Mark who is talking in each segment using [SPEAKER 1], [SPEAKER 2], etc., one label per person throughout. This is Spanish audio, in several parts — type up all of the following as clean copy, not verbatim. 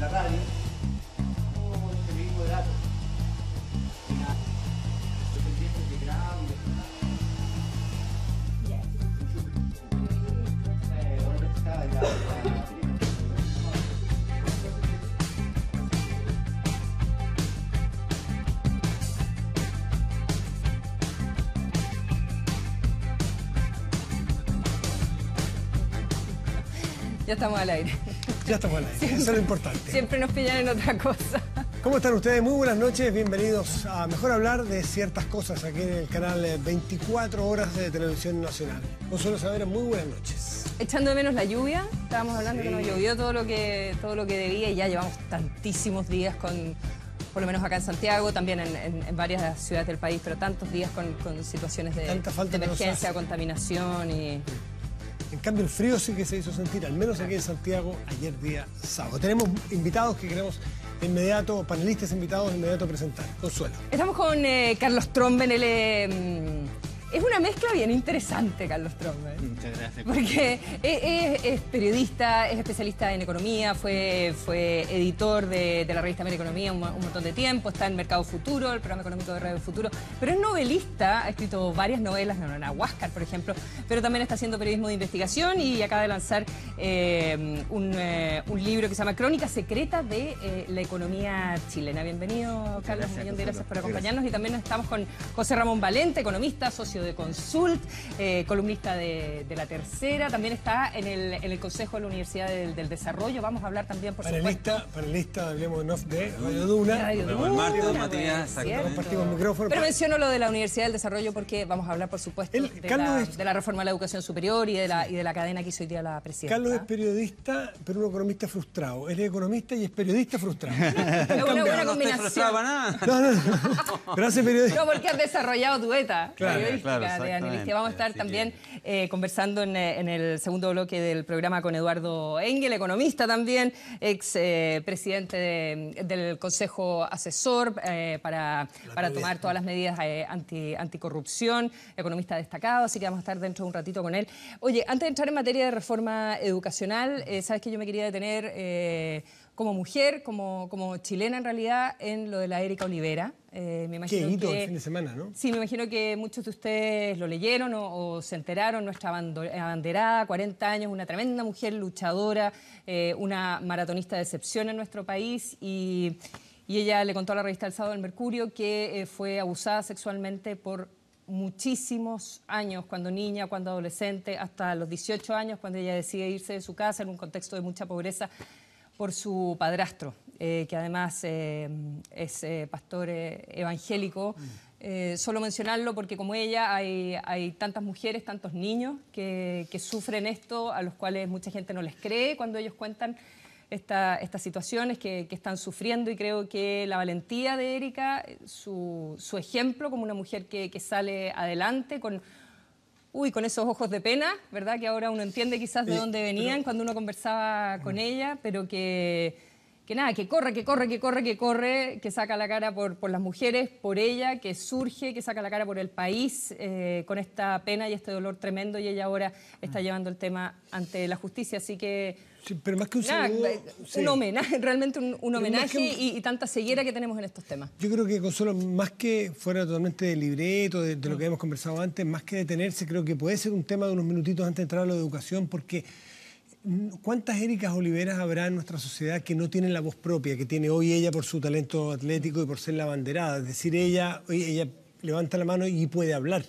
[SPEAKER 1] la radio, o el periodismo de datos. Dependientes de grado y de
[SPEAKER 2] Ya estamos al aire.
[SPEAKER 3] Ya estamos al aire,
[SPEAKER 2] Siempre,
[SPEAKER 3] eso es lo importante.
[SPEAKER 2] Siempre nos pillan en otra cosa.
[SPEAKER 3] ¿Cómo están ustedes? Muy buenas noches, bienvenidos a Mejor Hablar de Ciertas Cosas aquí en el canal 24 Horas de Televisión Nacional. Consuelo Saavedra, muy buenas noches.
[SPEAKER 2] Echando de menos la lluvia, estábamos hablando que no llovió todo lo que debía y ya llevamos tantísimos días con, por lo menos acá en Santiago, también en varias ciudades del país, pero tantos días con situaciones de emergencia, contaminación y...
[SPEAKER 3] En cambio, el frío sí que se hizo sentir, al menos aquí en Santiago, ayer día sábado. Tenemos invitados que queremos de inmediato, panelistas invitados de inmediato presentar. Consuelo.
[SPEAKER 2] Estamos con Carlos Tromben, él es una mezcla bien interesante, Carlos Tromben.
[SPEAKER 4] Muchas gracias.
[SPEAKER 2] Porque es periodista, es especialista en economía, fue editor de la revista Mera Economía un montón de tiempo, está en Mercado Futuro, el programa económico de Radio Futuro, pero es novelista, ha escrito varias novelas, en Huáscar, por ejemplo, pero también está haciendo periodismo de investigación y acaba de lanzar un libro que se llama Crónica Secreta de la economía chilena. Bienvenido, Carlos, un millón de gracias por acompañarnos. Y también estamos con José Ramón Valente, economista, socio de Consult, columnista de La Tercera, también está en el Consejo de la Universidad del Desarrollo. Vamos a hablar también, por supuesto.
[SPEAKER 3] Panelista, hablemos en off de Radio Duna.
[SPEAKER 2] Radio
[SPEAKER 4] Luego el martes,
[SPEAKER 2] Duna,
[SPEAKER 4] Matías,
[SPEAKER 2] ¿cierto?
[SPEAKER 3] Compartimos micrófono.
[SPEAKER 2] Pero menciono lo de la Universidad del Desarrollo porque vamos a hablar, por supuesto, de la reforma a la educación superior y de la cadena que hizo hoy día la presidenta.
[SPEAKER 3] Carlos es periodista, pero un ecologista frustrado. Él es economista y es periodista frustrado.
[SPEAKER 2] Es una buena combinación.
[SPEAKER 4] frustrado para nada.
[SPEAKER 3] No. Pero hace periodista.
[SPEAKER 2] No, porque has desarrollado tu beta periodística
[SPEAKER 4] claro,
[SPEAKER 2] de analista. Vamos a estar
[SPEAKER 4] así
[SPEAKER 2] también conversando en el segundo bloque del programa con Eduardo Engel, economista también, ex presidente del Consejo Asesor para tomar todas las medidas anticorrupción, economista destacado, así que vamos a estar dentro de un ratito con él. Oye, antes de entrar en materia de reforma educacional, sabes que yo me quería detener como mujer, como chilena en realidad, en lo de la Erika Olivera. Me imagino
[SPEAKER 3] Qué hito el fin de semana, ¿no?
[SPEAKER 2] Sí, me imagino que muchos de ustedes lo leyeron o se enteraron. Nuestra abanderada, 40 años, una tremenda mujer luchadora, una maratonista de excepción en nuestro país y ella le contó a la revista El Sábado del Mercurio que fue abusada sexualmente por muchísimos años, cuando niña, cuando adolescente, hasta los 18 años, cuando ella decide irse de su casa en un contexto de mucha pobreza por su padrastro, que además es pastor evangélico. Solo mencionarlo porque como ella hay tantas mujeres, tantos niños que sufren esto, a los cuales mucha gente no les cree cuando ellos cuentan estas situaciones que están sufriendo, y creo que la valentía de Erika, su ejemplo como una mujer que sale adelante con esos ojos de pena, ¿verdad? Que ahora uno entiende quizás de dónde venían cuando uno conversaba con ella, pero que corre, que saca la cara por las mujeres, por ella, que surge, que saca la cara por el país con esta pena y este dolor tremendo, y ella ahora está llevando el tema ante la justicia, así que...
[SPEAKER 3] Sí, pero más que un saludo...
[SPEAKER 2] Un homenaje, realmente un homenaje y tanta ceguera que tenemos en estos temas.
[SPEAKER 3] Yo creo que, Consuelo, más que fuera totalmente de libreto, de lo que habíamos conversado antes, más que detenerse, creo que puede ser un tema de unos minutitos antes de entrar a lo de educación, porque ¿cuántas Éricas Oliveras habrá en nuestra sociedad que no tienen la voz propia que tiene hoy ella por su talento atlético y por ser la abanderada? Es decir, ella levanta la mano y puede hablar.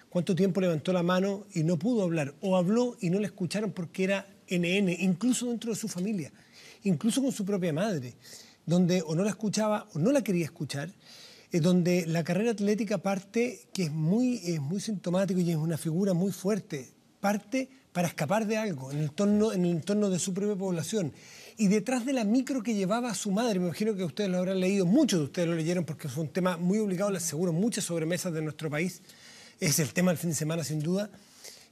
[SPEAKER 3] ¿Cuánto tiempo levantó la mano y no pudo hablar? O habló y no la escucharon porque era NN, incluso dentro de su familia, incluso con su propia madre, donde o no la escuchaba o no la quería escuchar, donde la carrera atlética parte, que es muy sintomático y es una figura muy fuerte, parte para escapar de algo en el entorno de su propia población. Y detrás de la micro que llevaba a su madre, me imagino que ustedes lo habrán leído, muchos de ustedes lo leyeron porque fue un tema muy obligado, les aseguro, muchas sobremesas de nuestro país, es el tema del fin de semana sin duda.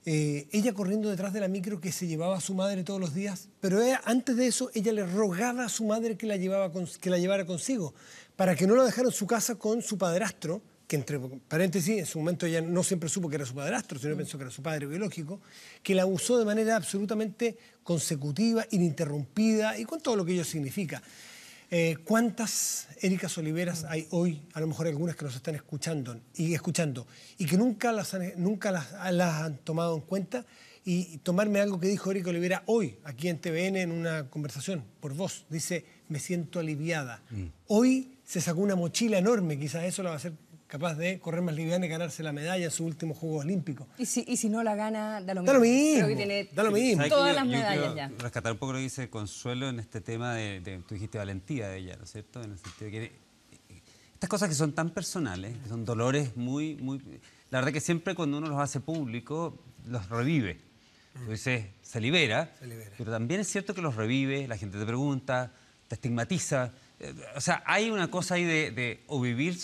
[SPEAKER 3] Ella corriendo detrás de la micro que se llevaba a su madre todos los días, pero antes de eso ella le rogaba a su madre que la llevara consigo, para que no la dejara en su casa con su padrastro, que entre paréntesis, en su momento ella no siempre supo que era su padrastro, sino pensó que era su padre biológico, que la abusó de manera absolutamente consecutiva, ininterrumpida y con todo lo que ello significa. ¿Cuántas Éricas Oliveras hay hoy? A lo mejor algunas que nos están escuchando y que nunca las han tomado en cuenta. Y tomarme algo que dijo Érika Olivera hoy, aquí en TVN, en una conversación por voz. Dice, me siento aliviada. Hoy se sacó una mochila enorme, quizás eso la va a hacer capaz de correr más liviana y ganarse la medalla en sus últimos Juegos Olímpicos.
[SPEAKER 2] Y si no la gana, da lo mismo.
[SPEAKER 3] Da lo mismo,
[SPEAKER 2] Creo que tiene
[SPEAKER 3] da lo mismo.
[SPEAKER 2] todas las medallas ya.
[SPEAKER 4] Rescatar un poco lo que dice Consuelo en este tema tú dijiste valentía de ella, ¿no es cierto? En el sentido de que estas cosas que son tan personales, que son dolores muy... La verdad que siempre cuando uno los hace público, los revive. Entonces se libera, pero también es cierto que los revive, la gente te pregunta, te estigmatiza. O sea, hay una cosa ahí de o vivir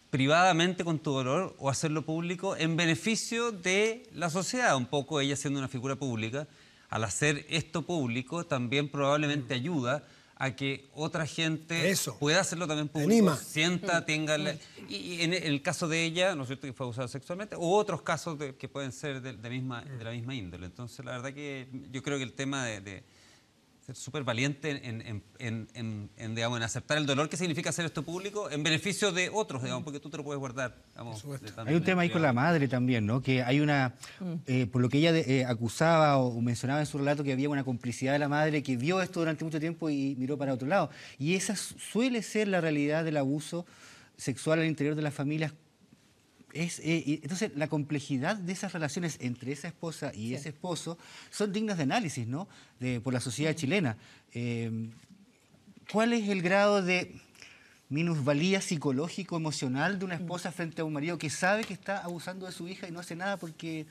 [SPEAKER 4] privadamente con tu dolor o hacerlo público en beneficio de la sociedad. Un poco ella siendo una figura pública, al hacer esto público también probablemente ayuda a que otra gente pueda hacerlo también público, sienta, tenga... Y en el caso de ella, ¿no es cierto?, que fue abusada sexualmente, o otros casos que pueden ser de la misma índole. Entonces, la verdad que yo creo que el tema de ser súper valiente digamos, en aceptar el dolor que significa hacer esto público en beneficio de otros, digamos, porque tú te lo puedes guardar. Digamos,
[SPEAKER 5] hay un tema ahí con la madre también, ¿no? Que hay una, por lo que ella acusaba o mencionaba en su relato, que había una complicidad de la madre que vio esto durante mucho tiempo y miró para otro lado. Y esa suele ser la realidad del abuso sexual al interior de las familias. Entonces, la complejidad de esas relaciones entre esa esposa y ese esposo son dignas de análisis, ¿no? Por la sociedad chilena. ¿Cuál es el grado de minusvalía psicológico, emocional de una esposa frente a un marido que sabe que está abusando de su hija y no hace nada porque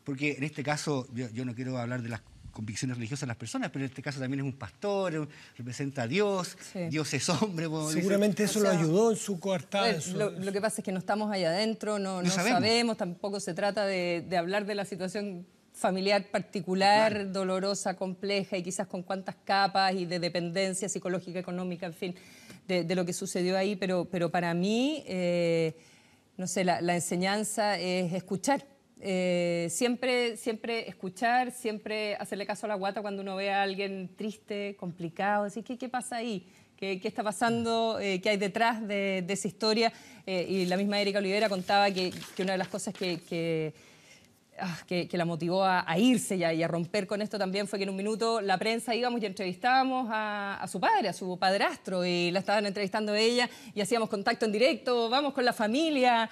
[SPEAKER 5] en este caso, yo no quiero hablar de las convicciones religiosas de las personas, pero en este caso también es un pastor, representa a Dios, Dios es hombre.
[SPEAKER 3] Seguramente eso lo ayudó en su coartada.
[SPEAKER 2] Lo que pasa es que no estamos allá adentro, no sabemos, tampoco se trata de hablar de la situación familiar particular, dolorosa, compleja y quizás con cuántas capas y de dependencia psicológica, económica, en fin, de lo que sucedió ahí, pero para mí, no sé, la enseñanza es escuchar. Siempre escuchar, siempre hacerle caso a la guata cuando uno ve a alguien triste, complicado, decir, ¿qué pasa ahí? ¿Qué está pasando? ¿Qué hay detrás de esa historia? Y la misma Érika Olivera contaba que una de las cosas que la motivó a irse y a romper con esto también fue que en un minuto la prensa íbamos y entrevistábamos a su padre, a su padrastro, y la estaban entrevistando ella y hacíamos contacto en directo, vamos con la familia.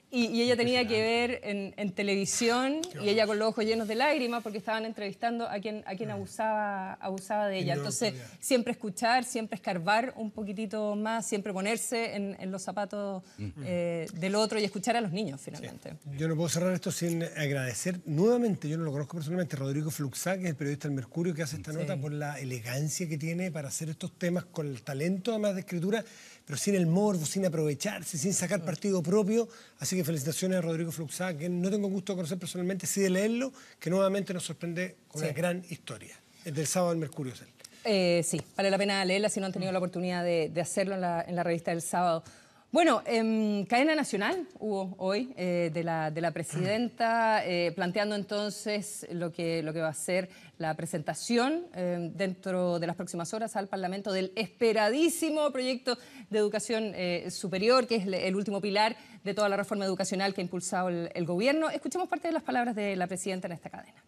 [SPEAKER 2] Y ella tenía que ver en televisión y ella con los ojos llenos de lágrimas porque estaban entrevistando a quien abusaba de ella. Entonces, siempre escuchar, siempre escarbar un poquitito más, siempre ponerse en los zapatos del otro y escuchar a los niños, finalmente.
[SPEAKER 3] Sí. Yo no puedo cerrar esto sin agradecer nuevamente, yo no lo conozco personalmente, Rodrigo Fluxá, que es el periodista del Mercurio que hace esta nota, por la elegancia que tiene para hacer estos temas con el talento además de escritura, pero sin el morbo, sin aprovecharse, sin sacar partido propio. Así que felicitaciones a Rodrigo Fluxá, que no tengo gusto de conocer personalmente, sí de leerlo, que nuevamente nos sorprende con una gran historia. Es del sábado del Mercurio.
[SPEAKER 2] Sí, vale la pena leerla si no han tenido la oportunidad de hacerlo en la revista del sábado. Bueno, cadena nacional hubo hoy de la presidenta, planteando entonces lo que va a ser la presentación dentro de las próximas horas al Parlamento del esperadísimo proyecto de educación superior, que es el último pilar de toda la reforma educacional que ha impulsado el gobierno. Escuchemos parte de las palabras de la presidenta en esta cadena.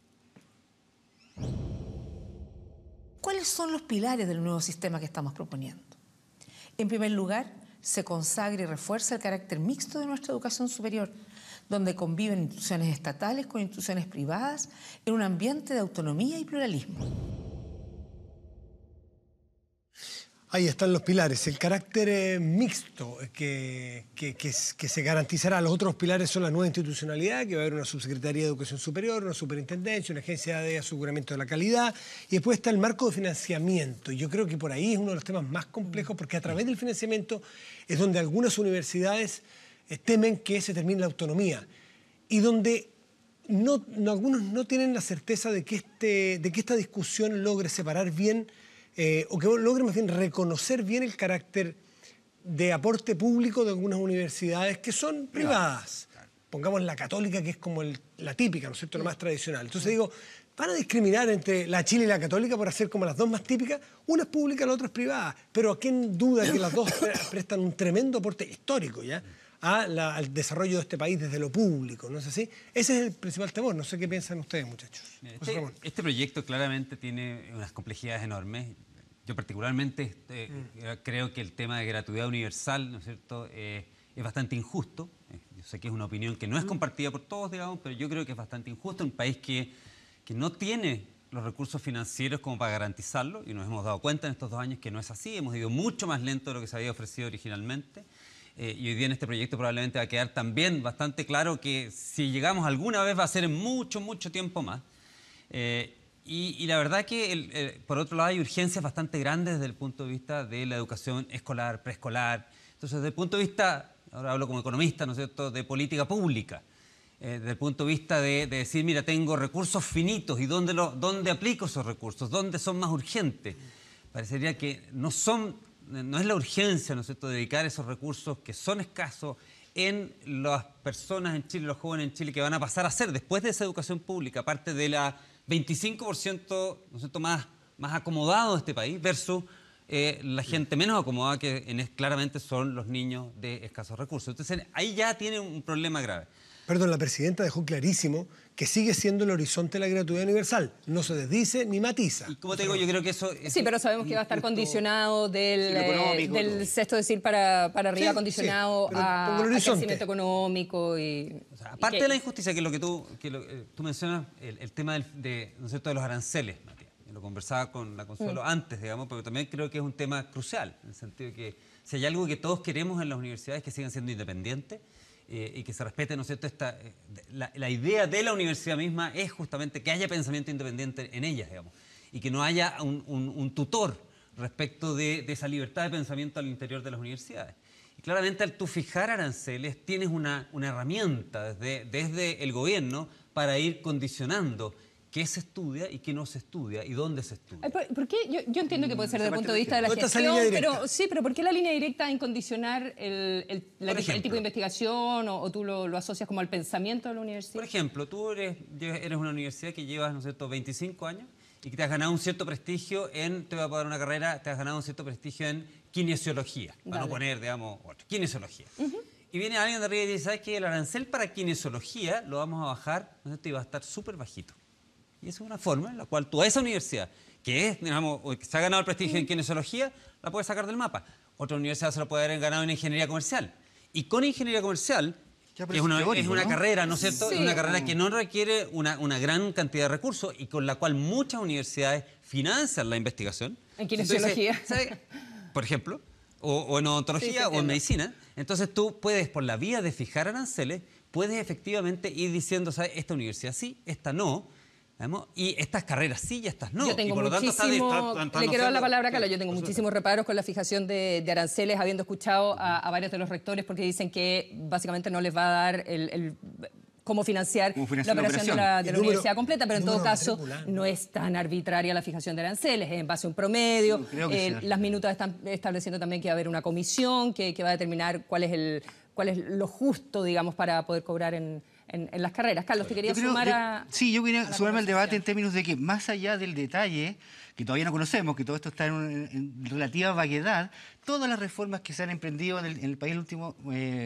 [SPEAKER 6] ¿Cuáles son los pilares del nuevo sistema que estamos proponiendo? En primer lugar, se consagra y refuerza el carácter mixto de nuestra educación superior, donde conviven instituciones estatales con instituciones privadas en un ambiente de autonomía y pluralismo.
[SPEAKER 3] Ahí están los pilares, el carácter mixto que se garantizará. Los otros pilares son la nueva institucionalidad, que va a haber una subsecretaría de Educación Superior, una superintendencia, una agencia de aseguramiento de la calidad, y después está el marco de financiamiento. Yo creo que por ahí es uno de los temas más complejos, porque a través del financiamiento es donde algunas universidades temen que se termine la autonomía, y donde algunos no tienen la certeza de que esta discusión logre separar bien o que logre más bien reconocer bien el carácter de aporte público de algunas universidades que son privadas. Pongamos la católica, que es como la típica, ¿no es cierto?, la más tradicional. Entonces digo, van a discriminar entre la Chile y la Católica por hacer como las dos más típicas. Una es pública, la otra es privada. Pero ¿quién duda que las dos prestan un tremendo aporte histórico ya al desarrollo de este país desde lo público? ¿No es así? Ese es el principal temor. No sé qué piensan ustedes, muchachos.
[SPEAKER 4] Este proyecto claramente tiene unas complejidades enormes. Yo particularmente creo que el tema de gratuidad universal, ¿no es cierto?, es bastante injusto. Yo sé que es una opinión que no es compartida por todos, digamos, pero yo creo que es bastante injusto. Un país que no tiene los recursos financieros como para garantizarlo, y nos hemos dado cuenta en estos 2 años que no es así. Hemos ido mucho más lento de lo que se había ofrecido originalmente. Y hoy día en este proyecto probablemente va a quedar también bastante claro que si llegamos alguna vez va a ser en mucho, mucho tiempo más. Y la verdad que, por otro lado, hay urgencias bastante grandes desde el punto de vista de la educación escolar, preescolar. Entonces, desde el punto de vista, ahora hablo como economista, ¿no es cierto?, de política pública, desde el punto de vista de decir, mira, tengo recursos finitos, ¿y dónde aplico esos recursos? ¿Dónde son más urgentes? Parecería que no es la urgencia, ¿no es cierto?, dedicar esos recursos que son escasos en las personas en Chile, los jóvenes en Chile, que van a pasar a ser, después de esa educación pública, parte de la 25%, ¿no es cierto?, más acomodado de este país, versus la gente menos acomodada, que claramente son los niños de escasos recursos. Entonces, ahí ya tiene un problema grave.
[SPEAKER 3] Perdón, la presidenta dejó clarísimo que sigue siendo el horizonte de la gratuidad universal. No se desdice ni matiza.
[SPEAKER 4] Y como te digo, yo creo que eso...
[SPEAKER 2] Sí, pero sabemos que va a estar condicionado del sexto, es decir, para arriba,
[SPEAKER 3] Sí,
[SPEAKER 2] condicionado
[SPEAKER 3] sí, pero
[SPEAKER 2] a
[SPEAKER 3] pongo el horizonte.
[SPEAKER 2] crecimiento económico y...
[SPEAKER 4] O sea, aparte de la injusticia, que es lo que tú mencionas, el tema ¿no es cierto?, de los aranceles, Matías. Lo conversaba con la Consuelo antes, digamos, pero también creo que es un tema crucial, en el sentido de que si hay algo que todos queremos en las universidades, que sigan siendo independientes y que se respete, ¿no es cierto?, la idea de la universidad misma es justamente que haya pensamiento independiente en ellas, digamos, y que no haya un tutor respecto de esa libertad de pensamiento al interior de las universidades. Y claramente, al tú fijar aranceles, tienes una herramienta desde el gobierno para ir condicionando qué se estudia y qué no se estudia y dónde se estudia.
[SPEAKER 2] ¿Por qué? Yo entiendo que puede ser desde el punto de vista de la gestión, pero ¿por qué la línea directa en condicionar el tipo de investigación o tú lo asocias como al pensamiento de la universidad?
[SPEAKER 4] Por ejemplo, tú eres una universidad que llevas, ¿no es cierto?, 25 años y que te has ganado un cierto prestigio te voy a dar una carrera, te has ganado un cierto prestigio en kinesiología, para no poner, digamos, kinesiología. Y viene alguien de arriba y dice, ¿sabes qué? El arancel para kinesiología lo vamos a bajar, ¿no es cierto?, y va a estar súper bajito. Y esa es una forma en la cual tú a esa universidad, que se ha ganado el prestigio en kinesiología, la puedes sacar del mapa. Otra universidad se lo puede haber ganado en ingeniería comercial. Y con ingeniería comercial, que es una carrera, ¿no es cierto? Sí. Es una carrera que no requiere una gran cantidad de recursos y con la cual muchas universidades financian la investigación.
[SPEAKER 2] En kinesiología.
[SPEAKER 4] Entonces, por ejemplo, o en odontología o en medicina. Entonces tú puedes, por la vía de fijar aranceles, puedes efectivamente ir diciendo, ¿sabes? Esta universidad sí, esta no. Y estas carreras sí y estas no.
[SPEAKER 2] Yo tengo le quiero dar la palabra a Carlos. Yo tengo muchísimos reparos con la fijación de aranceles, habiendo escuchado a varios de los rectores, porque dicen que básicamente no les va a dar cómo financiar la operación de la universidad completa, pero en todo caso no es tan arbitraria la fijación de aranceles, es en base a un promedio. Las minutas están estableciendo también que va a haber una comisión que va a determinar cuál es lo justo, digamos, para poder cobrar en las carreras. Carlos, te quería sumar a...
[SPEAKER 5] Sí, yo quería sumarme al debate en términos de que más allá del detalle, que todavía no conocemos, que todo esto está en relativa vaguedad, todas las reformas que se han emprendido en el país en el último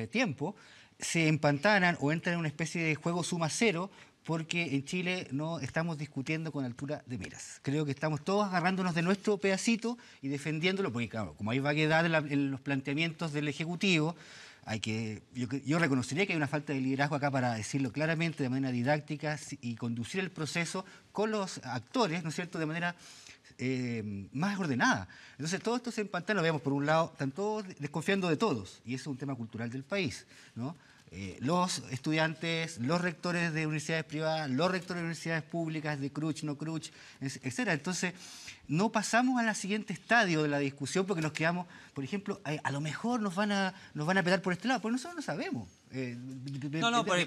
[SPEAKER 5] tiempo se empantanan o entran en una especie de juego suma cero, porque en Chile no estamos discutiendo con altura de miras. Creo que estamos todos agarrándonos de nuestro pedacito y defendiéndolo, porque claro, como hay vaguedad en los planteamientos del Ejecutivo, yo reconocería que hay una falta de liderazgo acá para decirlo claramente, de manera didáctica y conducir el proceso con los actores, ¿no es cierto?, de manera más ordenada. Entonces todo esto se empantana, veamos, por un lado, están todos desconfiando de todos, y eso es un tema cultural del país, ¿no? Los estudiantes, los rectores de universidades privadas, los rectores de universidades públicas, de Cruch, no Cruch, etc. Entonces, no pasamos al siguiente estadio de la discusión porque nos quedamos, por ejemplo, a lo mejor nos van a pegar por este lado, pues nosotros no sabemos.
[SPEAKER 4] Por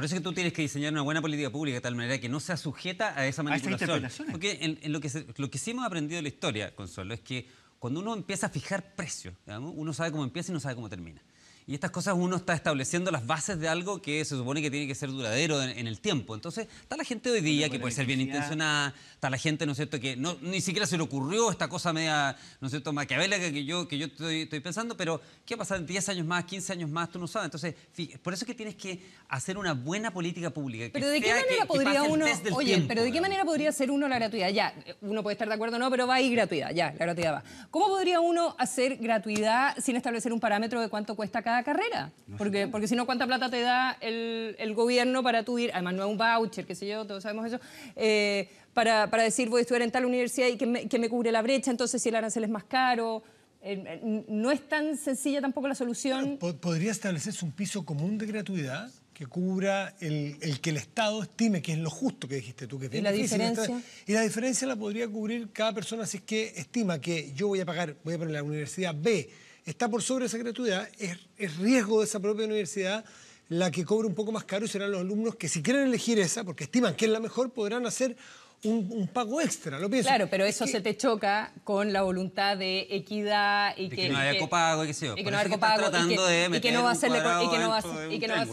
[SPEAKER 4] eso es que tú tienes que diseñar una buena política pública de tal manera que no sea sujeta a esa manipulación. Porque lo que sí hemos aprendido de la historia, Consuelo, es que cuando uno empieza a fijar precios, digamos, uno sabe cómo empieza y no sabe cómo termina. Y estas cosas uno está estableciendo las bases de algo que se supone que tiene que ser duradero en el tiempo. Entonces, está la gente hoy día que puede ser bien intencionada, está la gente, ¿no es cierto?, que ni siquiera se le ocurrió esta cosa media, ¿no es cierto?, maquiavélica que yo estoy pensando, pero ¿qué va a pasar en 10 años más, 15 años más? Tú no sabes. Entonces, por eso es que tienes que hacer una buena política pública.
[SPEAKER 2] Pero ¿de qué manera podría uno, pero ¿de qué manera podría hacer uno la gratuidad? Ya, uno puede estar de acuerdo o no, pero va ahí gratuidad, ya, la gratuidad va. ¿Cómo podría uno hacer gratuidad sin establecer un parámetro de cuánto cuesta cada carrera? Porque si no, ¿cuánta plata te da el gobierno para tú ir? Además, no es un voucher, qué sé yo, todos sabemos eso. Para decir, voy a estudiar en tal universidad y que me cubre la brecha, entonces si el arancel es más caro. No es tan sencilla tampoco la solución.
[SPEAKER 3] ¿Podría establecerse un piso común de gratuidad que cubra el que el Estado estime que es lo justo, que dijiste tú? Que es bien difícil. Y la diferencia la podría cubrir cada persona si es que estima que yo voy a poner la universidad B, está por sobre esa gratuidad, es riesgo de esa propia universidad la que cobre un poco más caro, y serán los alumnos que, si quieren elegir esa, porque estiman que es la mejor, podrán hacer un pago extra, lo pienso.
[SPEAKER 2] Claro, pero eso se te choca con la voluntad de equidad y
[SPEAKER 4] que no haya copago y qué sé yo.
[SPEAKER 2] Y que no haya copago y que no va a ser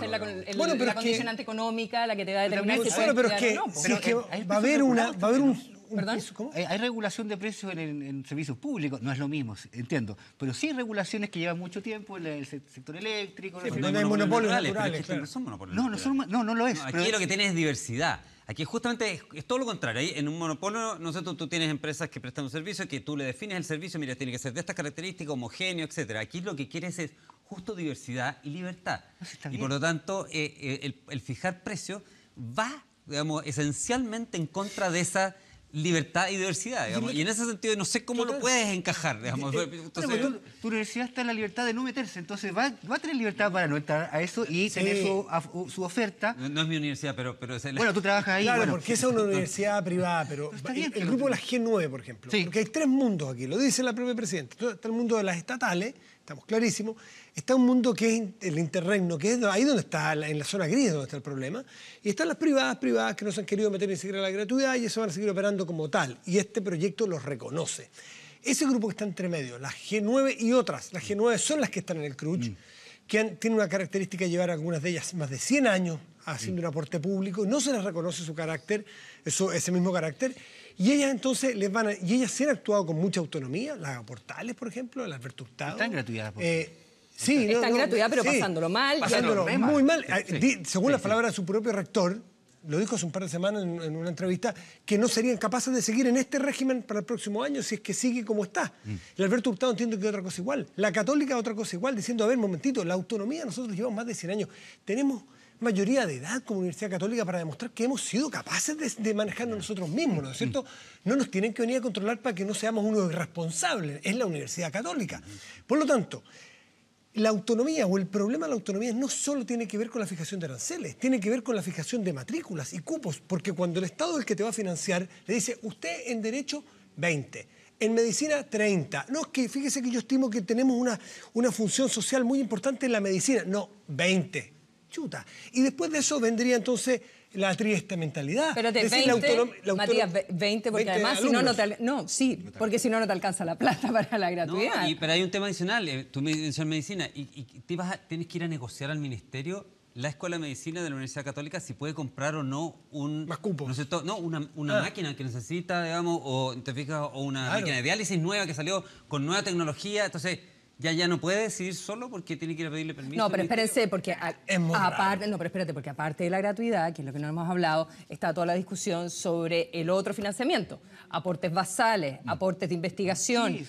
[SPEAKER 2] la condicionante económica la que te va a determinar si puedes estudiar o no.
[SPEAKER 3] Si es que va a haber un
[SPEAKER 2] ¿Perdón?
[SPEAKER 3] ¿Cómo?
[SPEAKER 5] Hay regulación de precios en servicios públicos, no es lo mismo, entiendo, pero sí hay regulaciones que llevan mucho tiempo en el sector eléctrico.
[SPEAKER 3] Sí, no hay monopolios naturales,
[SPEAKER 4] claro. No son monopolios
[SPEAKER 5] naturales. No lo es.
[SPEAKER 4] No, aquí lo que tienes es diversidad. Aquí justamente es todo lo contrario. Ahí en un monopolio, no sé, tú tienes empresas que prestan un servicio, que tú le defines el servicio, mira, tiene que ser de estas características, homogéneo, etcétera. Aquí lo que quieres es justo diversidad y libertad. Y por lo tanto, el fijar precios va, digamos, esencialmente en contra de esa libertad y diversidad, digamos. Y en ese sentido no sé cómo lo puedes encajar, digamos. Entonces,
[SPEAKER 5] tu universidad está en la libertad de no meterse, entonces va a tener libertad para no entrar a eso y tener su oferta.
[SPEAKER 4] No es mi universidad, pero es
[SPEAKER 5] Bueno, tú trabajas ahí.
[SPEAKER 3] Claro, porque esa es una universidad privada, pero el grupo de la G9, por ejemplo, porque hay tres mundos aquí, lo dice la propia presidenta. Está el mundo de las estatales, estamos clarísimos, está un mundo que es el interregno, que es ahí donde está, en la zona gris donde está el problema, y están las privadas que no se han querido meter ni siquiera a la gratuidad y eso van a seguir operando como tal, y este proyecto los reconoce. Ese grupo que está entre medio, las G9 y otras, las G9 son las que están en el CRUCH, que tienen una característica de llevar algunas de ellas más de 100 años haciendo un aporte público, no se les reconoce su carácter, ese mismo carácter, y ellas entonces y ellas sí han actuado con mucha autonomía, las Portales, por ejemplo, las Alberto Hurtado.
[SPEAKER 5] Están gratuidad.
[SPEAKER 2] Sí, está en gratuidad, pero pasándolo mal.
[SPEAKER 3] Pasándolo muy mal. Según las palabras de su propio rector, lo dijo hace un par de semanas en una entrevista, que no serían capaces de seguir en este régimen para el próximo año si es que sigue como está. El Alberto Hurtado entiendo que es otra cosa igual. La Católica otra cosa igual, diciendo, a ver, momentito, la autonomía nosotros llevamos más de 100 años. Tenemos mayoría de edad como Universidad Católica para demostrar que hemos sido capaces de manejarnos nosotros mismos, ¿no es cierto? No nos tienen que venir a controlar para que no seamos unos irresponsables. Es la Universidad Católica. Por lo tanto, la autonomía o el problema de la autonomía no solo tiene que ver con la fijación de aranceles, tiene que ver con la fijación de matrículas y cupos, porque cuando el Estado es el que te va a financiar, le dice, usted en Derecho, 20, en Medicina, 30. No, es que fíjese que yo estimo que tenemos una función social muy importante en la medicina. No, 20. Chuta. Y después de eso vendría entonces la triestamentalidad.
[SPEAKER 2] Espérate, 20, Matías, 20, porque 20 además porque si no, no te alcanza la plata para la gratuidad.
[SPEAKER 4] No, pero hay un tema adicional. Tú mencionas medicina y tienes que ir a negociar al ministerio la Escuela de Medicina de la Universidad Católica si puede comprar o no
[SPEAKER 3] más cupos.
[SPEAKER 4] Una máquina que necesita, digamos, o te fijas, o una máquina de diálisis nueva que salió con nueva tecnología. Entonces, ya no puede decidir solo porque tiene que ir a pedirle permiso.
[SPEAKER 2] No, pero espérense, porque aparte de la gratuidad, que es lo que no hemos hablado, está toda la discusión sobre el otro financiamiento. Aportes basales, aportes de investigación,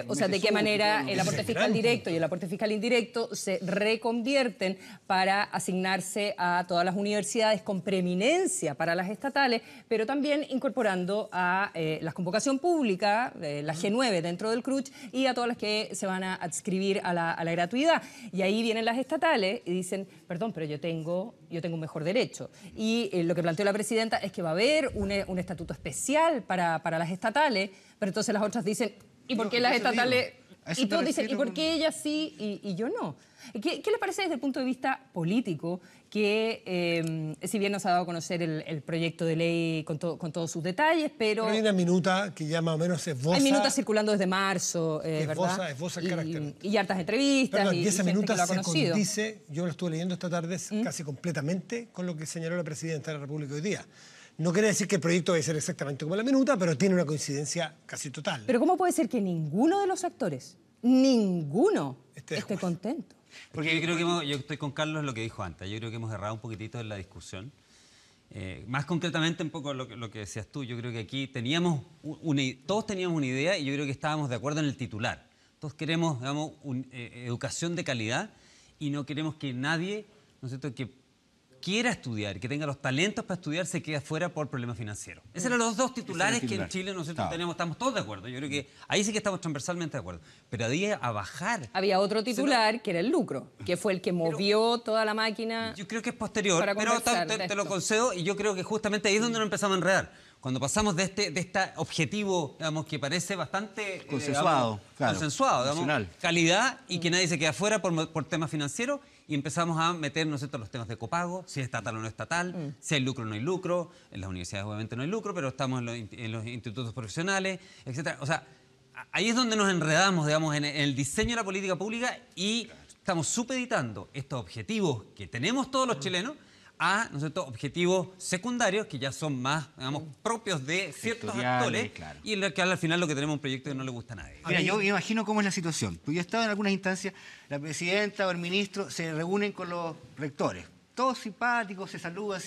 [SPEAKER 2] o sea, de qué manera el aporte fiscal directo y el aporte fiscal indirecto se reconvierten para asignarse a todas las universidades con preeminencia para las estatales, pero también incorporando a la convocación pública, la G9 dentro del CRUCH, y a todas las que se van a adscribir a la gratuidad. Y ahí vienen las estatales y dicen, perdón, pero yo tengo un mejor derecho. Y lo que planteó la presidenta es que va a haber un estatuto especial para las estatales, pero entonces las otras dicen, ¿y por qué las estatales
[SPEAKER 5] A eso
[SPEAKER 2] Y
[SPEAKER 5] me
[SPEAKER 2] todos dicen, ¿y
[SPEAKER 5] refiero
[SPEAKER 2] por qué ella sí y yo no? ¿Qué le parece desde el punto de vista político que, si bien nos ha dado a conocer el proyecto de ley con todos sus detalles, pero
[SPEAKER 3] Hay una minuta que ya más o menos esboza...
[SPEAKER 2] hay minutas circulando desde marzo,
[SPEAKER 3] esboza
[SPEAKER 2] ¿verdad?
[SPEAKER 3] el carácter.
[SPEAKER 2] Y hartas entrevistas
[SPEAKER 3] Perdón,
[SPEAKER 2] y
[SPEAKER 3] y esa
[SPEAKER 2] gente
[SPEAKER 3] minuta
[SPEAKER 2] que lo ha
[SPEAKER 3] se
[SPEAKER 2] conocido.
[SPEAKER 3] condice, yo lo estuve leyendo esta tarde, casi completamente con lo que señaló la Presidenta de la República hoy día. No quiere decir que el proyecto vaya a ser exactamente como la minuta, pero tiene una coincidencia casi total.
[SPEAKER 2] Pero ¿cómo puede ser que ninguno de los actores, ninguno,
[SPEAKER 3] Esté de
[SPEAKER 2] esté
[SPEAKER 3] acuerdo.
[SPEAKER 2] contento?
[SPEAKER 4] Porque yo creo que yo estoy con Carlos en lo que dijo antes. Yo creo que hemos errado un poquitito en la discusión. Más concretamente, un poco lo que decías tú, yo creo que aquí todos teníamos una idea y yo creo que estábamos de acuerdo en el titular. Todos queremos, digamos, educación de calidad y no queremos que nadie, ¿no es cierto?, que quiera estudiar, que tenga los talentos para estudiar, se quede afuera por problemas financieros. Esos eran los dos titulares que en Chile nosotros estamos todos de acuerdo. Yo creo que ahí sí que estamos transversalmente de acuerdo. Pero ahí a bajar...
[SPEAKER 2] Había otro titular que era el lucro, que fue el que movió toda la máquina.
[SPEAKER 4] Yo creo que es posterior,
[SPEAKER 2] para
[SPEAKER 4] pero
[SPEAKER 2] conversar de
[SPEAKER 4] te lo
[SPEAKER 2] esto.
[SPEAKER 4] concedo y yo creo que justamente ahí es donde nos empezamos a enredar. Cuando pasamos de este objetivo, digamos, que parece bastante...
[SPEAKER 5] Consensuado, claro,
[SPEAKER 4] consensuado, digamos,
[SPEAKER 5] nacional.
[SPEAKER 4] calidad y que nadie se quede afuera por temas financieros y empezamos a meter, ¿no es cierto?, los temas de copago, si es estatal o no estatal, si hay lucro o no hay lucro. En las universidades obviamente no hay lucro, pero estamos en los institutos profesionales, etcétera. O sea, ahí es donde nos enredamos, digamos, en el diseño de la política pública y estamos supeditando estos objetivos que tenemos todos los chilenos a, ¿no es cierto?, objetivos secundarios que ya son más, digamos, propios de ciertos
[SPEAKER 5] Sectoriales,
[SPEAKER 4] actores
[SPEAKER 5] claro.
[SPEAKER 4] y en el que al final lo que tenemos es un proyecto que no le gusta a nadie.
[SPEAKER 5] Mira, yo me imagino cómo es la situación. Porque yo he estado en algunas instancias, la presidenta o el ministro se reúnen con los rectores. Todos simpáticos, se saludan,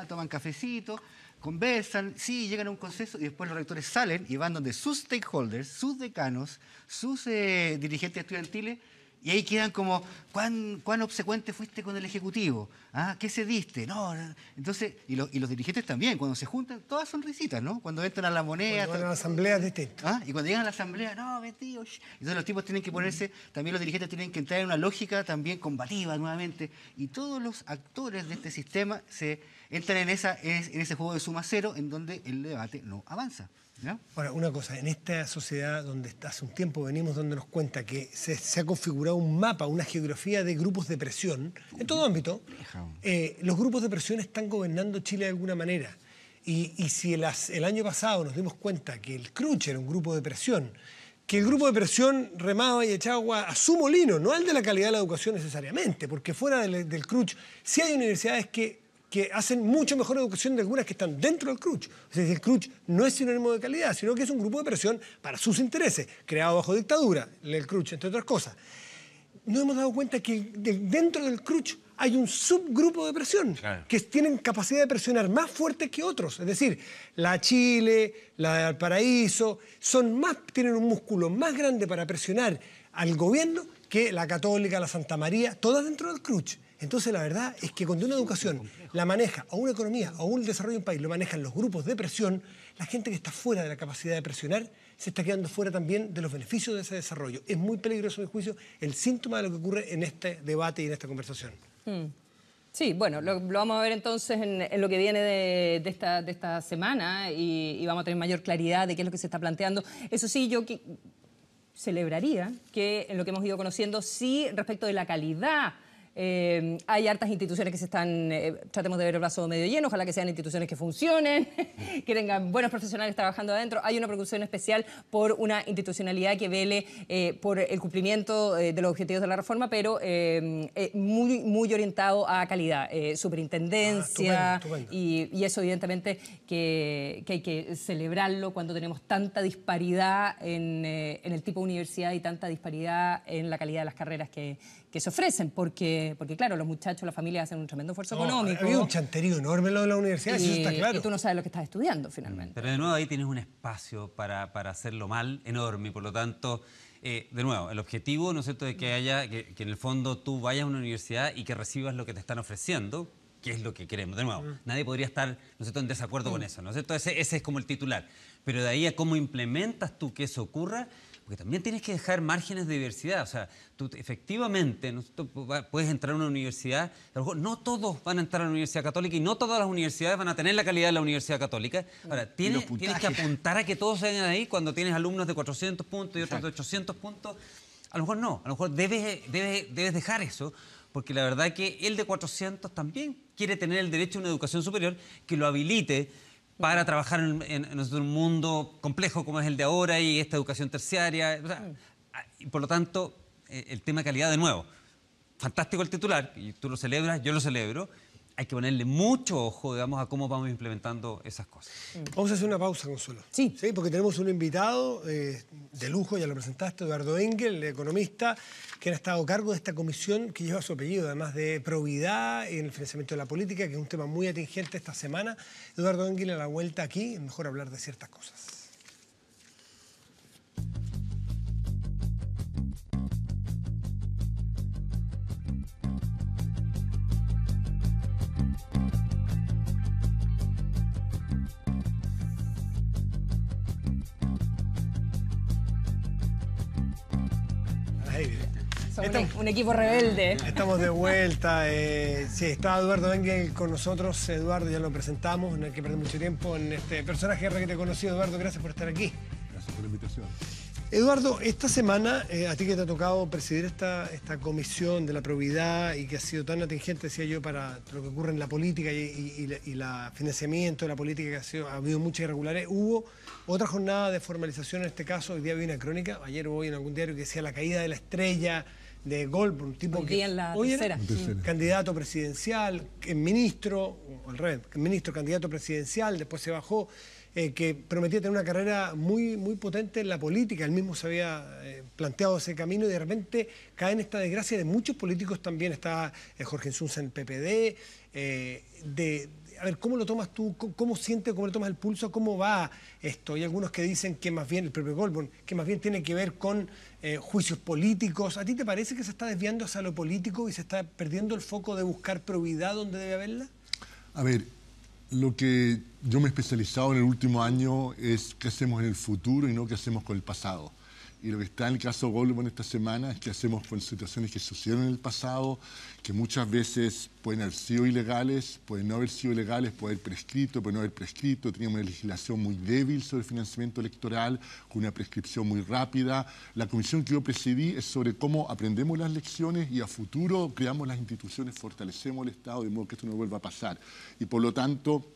[SPEAKER 5] toman cafecito, conversan, sí, llegan a un consenso y después los rectores salen y van donde sus stakeholders, sus decanos, sus dirigentes estudiantiles, y ahí quedan como, ¿cuán obsecuente fuiste con el Ejecutivo? ¿Ah? ¿Qué cediste? No. Entonces, y los dirigentes también, cuando se juntan, todas son risitas, ¿no? Cuando entran a la moneda...
[SPEAKER 3] Cuando van a la asamblea es distinto.
[SPEAKER 5] ¿Ah? Y cuando llegan a la asamblea, no, metido. Entonces los tipos tienen que ponerse, también los dirigentes tienen que entrar en una lógica también combativa nuevamente. Y todos los actores de este sistema se entran en ese juego de suma cero en donde el debate no avanza. ¿No?
[SPEAKER 3] Ahora, una cosa, en esta sociedad donde hace un tiempo venimos dándonos cuenta que se ha configurado un mapa, una geografía de grupos de presión, en todo ámbito, los grupos de presión están gobernando Chile de alguna manera. Y si el año pasado nos dimos cuenta que el CRUCH era un grupo de presión, que el grupo de presión remaba y echaba agua a su molino, no al de la calidad de la educación necesariamente, porque fuera del CRUCH sí hay universidades que hacen mucho mejor educación de algunas que están dentro del CRUCH. O sea, el CRUCH no es sinónimo de calidad, sino que es un grupo de presión para sus intereses, creado bajo dictadura, el CRUCH, entre otras cosas. Nos hemos dado cuenta que dentro del CRUCH hay un subgrupo de presión, que tienen capacidad de presionar más fuerte que otros. Es decir, la Chile, la de Valparaíso, tienen un músculo más grande para presionar al gobierno que la Católica, la Santa María, todas dentro del CRUCH. Entonces, la verdad es que cuando una educación la maneja, o una economía, o un desarrollo de un país, lo manejan los grupos de presión, la gente que está fuera de la capacidad de presionar se está quedando fuera también de los beneficios de ese desarrollo. Es muy peligroso, a mi juicio, el síntoma de lo que ocurre en este debate y en esta conversación.
[SPEAKER 2] Sí, bueno, lo vamos a ver entonces en lo que viene de esta semana y vamos a tener mayor claridad de qué es lo que se está planteando. Eso sí, yo celebraría que en lo que hemos ido conociendo, sí, respecto de la calidad, hay hartas instituciones que se están, tratemos de ver el vaso medio lleno, ojalá que sean instituciones que funcionen, que tengan buenos profesionales trabajando adentro. Hay una preocupación especial por una institucionalidad que vele por el cumplimiento de los objetivos de la reforma, pero muy orientado a calidad, superintendencia,
[SPEAKER 3] estupendo.
[SPEAKER 2] Y eso evidentemente que hay que celebrarlo cuando tenemos tanta disparidad en el tipo de universidad y tanta disparidad en la calidad de las carreras que se ofrecen, porque claro, los muchachos, las familias hacen un tremendo esfuerzo económico.
[SPEAKER 3] Había un chanterío enorme en lo de la universidad, eso está claro.
[SPEAKER 2] Y tú no sabes lo que estás estudiando finalmente.
[SPEAKER 4] Pero de nuevo ahí tienes un espacio para hacerlo mal enorme y por lo tanto, de nuevo, el objetivo, ¿no es cierto?, de que haya, que en el fondo tú vayas a una universidad y que recibas lo que te están ofreciendo, que es lo que queremos. De nuevo, nadie podría estar, ¿no es cierto?, en desacuerdo con eso, ¿no es cierto? Ese es como el titular. Pero de ahí a cómo implementas tú que eso ocurra, porque también tienes que dejar márgenes de diversidad. O sea, tú efectivamente tú puedes entrar a una universidad, a lo mejor no todos van a entrar a la Universidad Católica y no todas las universidades van a tener la calidad de la Universidad Católica. Ahora, tienes que apuntar a que todos se vayan ahí cuando tienes alumnos de 400 puntos y otros de 800 puntos. A lo mejor no, a lo mejor debes dejar eso, porque la verdad que el de 400 también quiere tener el derecho a una educación superior que lo habilite para trabajar en un mundo complejo como es el de ahora y esta educación terciaria. O sea, y por lo tanto, el tema de calidad, de nuevo, fantástico el titular, y tú lo celebras, yo lo celebro. Hay que ponerle mucho ojo, digamos, a cómo vamos implementando esas cosas.
[SPEAKER 3] Vamos a hacer una pausa, Consuelo.
[SPEAKER 2] Sí.
[SPEAKER 3] Porque tenemos un invitado de lujo, ya lo presentaste, Eduardo Engel, el economista, que ha estado a cargo de esta comisión que lleva su apellido, además de probidad en el financiamiento de la política, que es un tema muy atingente esta semana. Eduardo Engel, a la vuelta aquí, es mejor hablar de ciertas cosas.
[SPEAKER 2] Somos un equipo rebelde.
[SPEAKER 3] Estamos de vuelta. Sí, está Eduardo Engel con nosotros. Eduardo, ya lo presentamos, no hay que perder mucho tiempo en este personaje que te he conocido. Eduardo, gracias por estar aquí.
[SPEAKER 7] Gracias por la invitación.
[SPEAKER 3] Eduardo, esta semana, a ti que te ha tocado presidir esta comisión de la probidad y que ha sido tan atingente, decía yo, para lo que ocurre en la política y el financiamiento de la política, que ha habido muchas irregularidades, hubo otra jornada de formalización en este caso. Hoy día había una crónica, ayer o hoy en algún diario, que decía la caída de la estrella de Goldberg, un tipo
[SPEAKER 2] Hoy
[SPEAKER 3] que
[SPEAKER 2] día en la
[SPEAKER 3] hoy
[SPEAKER 2] tercera.
[SPEAKER 3] Candidato presidencial, ministro, o al revés, ministro, candidato presidencial, después se bajó, que prometía tener una carrera muy, muy potente en la política. Él mismo se había planteado ese camino y de repente cae en esta desgracia de muchos políticos también. Está Jorge Insunza en el PPD. A ver, ¿cómo lo tomas tú? ¿Cómo sientes, cómo le tomas el pulso? ¿Cómo va esto? Hay algunos que dicen que más bien, el propio Goldberg, que más bien tiene que ver con juicios políticos. ¿A ti te parece que se está desviando hacia lo político y se está perdiendo el foco de buscar probidad donde debe haberla?
[SPEAKER 7] A ver, lo que yo me he especializado en el último año es qué hacemos en el futuro y no qué hacemos con el pasado. Y lo que está en el caso Goldberg esta semana es qué hacemos con situaciones que sucedieron en el pasado, que muchas veces pueden haber sido ilegales, pueden no haber sido ilegales, pueden haber prescrito, pueden no haber prescrito. Teníamos una legislación muy débil sobre el financiamiento electoral, con una prescripción muy rápida. La comisión que yo presidí es sobre cómo aprendemos las lecciones y a futuro creamos las instituciones, fortalecemos el Estado de modo que esto no vuelva a pasar. Y por lo tanto,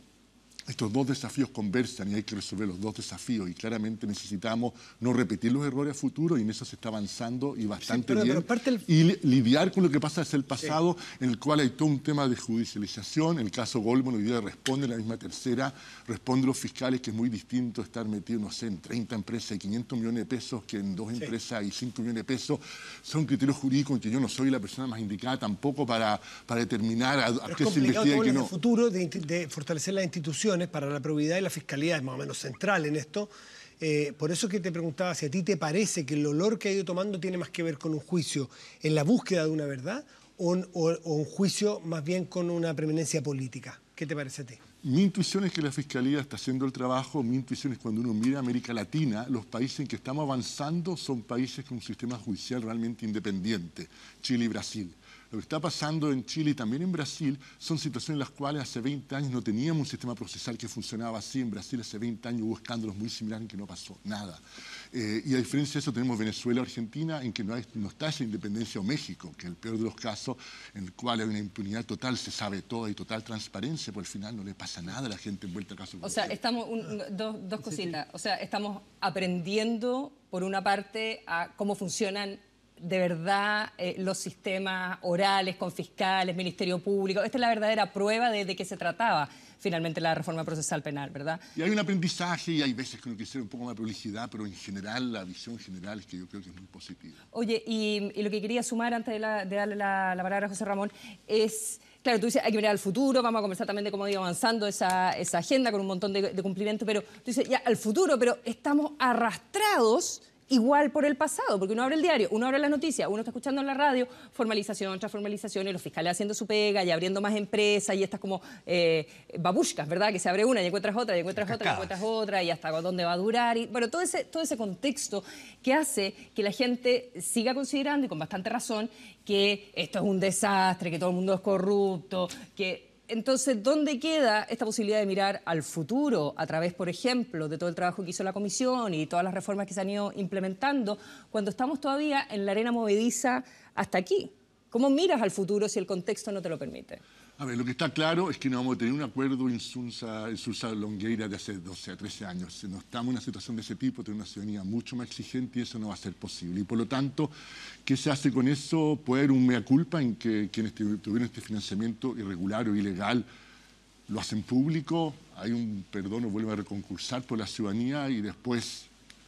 [SPEAKER 7] estos dos desafíos conversan y hay que resolver los dos desafíos y claramente necesitamos no repetir los errores a futuro y en eso se está avanzando y bastante bien. Y lidiar con lo que pasa desde el pasado, en el cual hay todo un tema de judicialización. En el caso Goldman hoy día responde la misma tercera, responde los fiscales, que es muy distinto estar metido, no sé, en 30 empresas y 500 millones de pesos que en 2 empresas y 5 millones de pesos. Son criterios jurídicos en que yo no soy la persona más indicada tampoco para determinar a qué se investiga y qué no.
[SPEAKER 3] El futuro de fortalecer las instituciones para la probidad y la fiscalía es más o menos central en esto. Por eso que te preguntaba si a ti te parece que el olor que ha ido tomando tiene más que ver con un juicio en la búsqueda de una verdad o un juicio más bien con una preeminencia política. ¿Qué te parece a ti?
[SPEAKER 7] Mi intuición es que la Fiscalía está haciendo el trabajo. Mi intuición es cuando uno mira América Latina, los países en que estamos avanzando son países con un sistema judicial realmente independiente, Chile y Brasil. Lo que está pasando en Chile y también en Brasil son situaciones en las cuales hace 20 años no teníamos un sistema procesal que funcionaba así. En Brasil hace 20 años hubo escándalos muy similares en que no pasó nada. Y a diferencia de eso tenemos Venezuela o Argentina en que no está esa independencia, o México, que es el peor de los casos, en el cual hay una impunidad total, se sabe todo, y total transparencia, pero al final no le pasa nada a la gente envuelta en casos.
[SPEAKER 2] O sea, estamos, dos cositas. O sea, estamos aprendiendo, por una parte, a cómo funcionan de verdad los sistemas orales, con fiscales, Ministerio Público. Esta es la verdadera prueba de qué se trataba finalmente la reforma procesal penal, ¿verdad?
[SPEAKER 7] Y hay un aprendizaje y hay veces que uno quisiera un poco más de prolijidad, pero en general la visión general es que yo creo que es muy positiva.
[SPEAKER 2] Oye, y lo que quería sumar antes de darle la palabra a José Ramón es... Claro, tú dices, hay que mirar al futuro, vamos a conversar también de cómo ha ido avanzando esa agenda con un montón de cumplimientos, pero tú dices, ya, al futuro, pero estamos arrastrados igual por el pasado, porque uno abre el diario, uno abre las noticias, uno está escuchando en la radio formalización tras formalización y los fiscales haciendo su pega y abriendo más empresas y estas como babushkas, ¿verdad? Que se abre una y encuentras otra y encuentras otra y encuentras otra y hasta dónde va a durar. Y, bueno, todo ese contexto que hace que la gente siga considerando, y con bastante razón, que esto es un desastre, que todo el mundo es corrupto, que... Entonces, ¿dónde queda esta posibilidad de mirar al futuro a través, por ejemplo, de todo el trabajo que hizo la Comisión y todas las reformas que se han ido implementando, cuando estamos todavía en la arena movediza hasta aquí? ¿Cómo miras al futuro si el contexto no te lo permite?
[SPEAKER 7] A ver, lo que está claro es que no vamos a tener un acuerdo Insulza-Longueira de hace 12 a 13 años. Si no estamos en una situación de ese tipo, tenemos una ciudadanía mucho más exigente y eso no va a ser posible. Y por lo tanto, ¿qué se hace con eso? Puede haber un mea culpa en que quienes tuvieron este financiamiento irregular o ilegal lo hacen público, hay un perdón o vuelven a reconcursar por la ciudadanía y después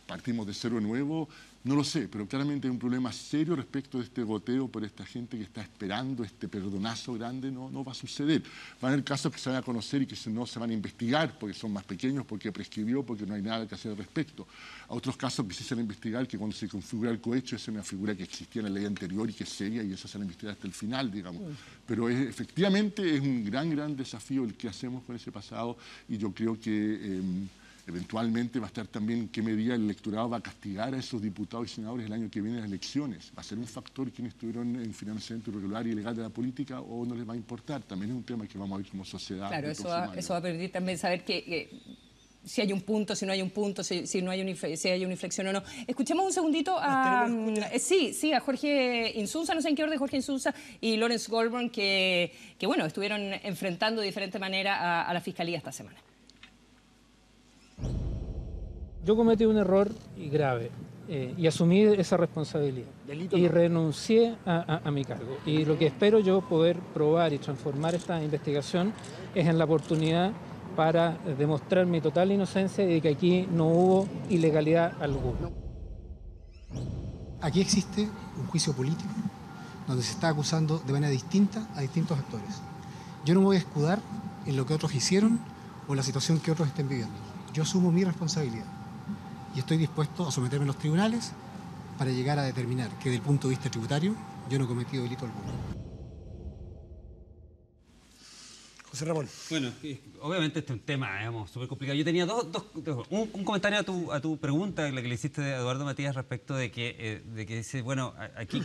[SPEAKER 7] partimos de cero de nuevo. No lo sé, pero claramente hay un problema serio respecto de este goteo por esta gente que está esperando este perdonazo grande. No va a suceder. Van a haber casos que se van a conocer y que no se van a investigar porque son más pequeños, porque prescribió, porque no hay nada que hacer al respecto. A otros casos que sí se van a investigar, que cuando se configura el cohecho, esa es una figura que existía en la ley anterior y que es seria y eso se va a investigar hasta el final, digamos. Pero efectivamente es un gran desafío el que hacemos con ese pasado y yo creo que... eventualmente va a estar también en qué medida el electorado va a castigar a esos diputados y senadores el año que viene en las elecciones. ¿Va a ser un factor quienes estuvieron en financiamiento irregular y ilegal de la política o no les va a importar? También es un tema que vamos a ver como sociedad.
[SPEAKER 2] Claro, eso va a permitir también saber que si hay un punto, si no hay un punto, si hay una inflexión o no. Escuchemos un segundito a... sí, a Jorge Insunza, no sé en qué orden, Jorge Insunza y Lawrence Goldburn, que bueno, estuvieron enfrentando de diferente manera a la Fiscalía esta semana.
[SPEAKER 8] Yo cometí un error y grave y asumí esa responsabilidad y renuncié a mi cargo. Y lo que espero yo poder probar y transformar esta investigación es en la oportunidad para demostrar mi total inocencia y de que aquí no hubo ilegalidad alguna.
[SPEAKER 9] Aquí existe un juicio político donde se está acusando de manera distinta a distintos actores. Yo no me voy a escudar en lo que otros hicieron o en la situación que otros estén viviendo. Yo asumo mi responsabilidad y estoy dispuesto a someterme a los tribunales para llegar a determinar que desde el punto de vista tributario yo no he cometido delito alguno.
[SPEAKER 3] José Ramón.
[SPEAKER 4] Bueno, obviamente este es un tema, digamos, súper complicado. Yo tenía un comentario a tu pregunta, la que le hiciste a Eduardo Matías respecto de que dice, bueno, aquí,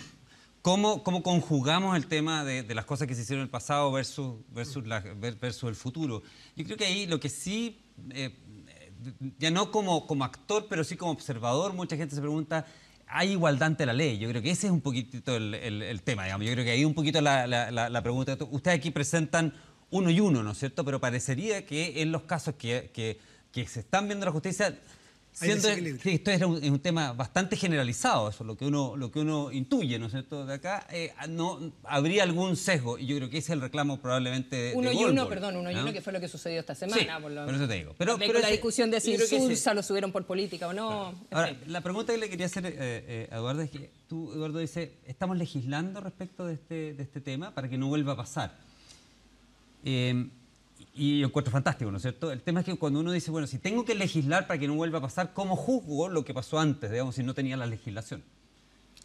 [SPEAKER 4] ¿cómo conjugamos el tema de las cosas que se hicieron en el pasado versus el futuro? Yo creo que ahí lo que sí... ya no como actor, pero sí como observador, mucha gente se pregunta, ¿hay igualdad ante la ley? Yo creo que ese es un poquitito el tema, digamos. Yo creo que ahí un poquito la pregunta. Ustedes aquí presentan uno y uno, ¿no es cierto? Pero parecería que en los casos que se están viendo la justicia... Siendo que esto es un tema bastante generalizado, eso es lo que uno intuye, ¿no es cierto? De acá no habría algún sesgo, y yo creo que ese es el reclamo probablemente de
[SPEAKER 2] uno y
[SPEAKER 4] Goldberg,
[SPEAKER 2] uno, que fue lo que sucedió esta semana.
[SPEAKER 4] Sí, por eso te digo. Pero
[SPEAKER 2] la discusión de si Insulza lo subieron por política o no.
[SPEAKER 4] Ahora, la pregunta que le quería hacer a Eduardo es que tú, Eduardo, dice, ¿estamos legislando respecto de este tema para que no vuelva a pasar? Y yo encuentro fantástico, ¿no es cierto? El tema es que cuando uno dice, bueno, si tengo que legislar para que no vuelva a pasar, ¿cómo juzgo lo que pasó antes, digamos, si no tenía la legislación?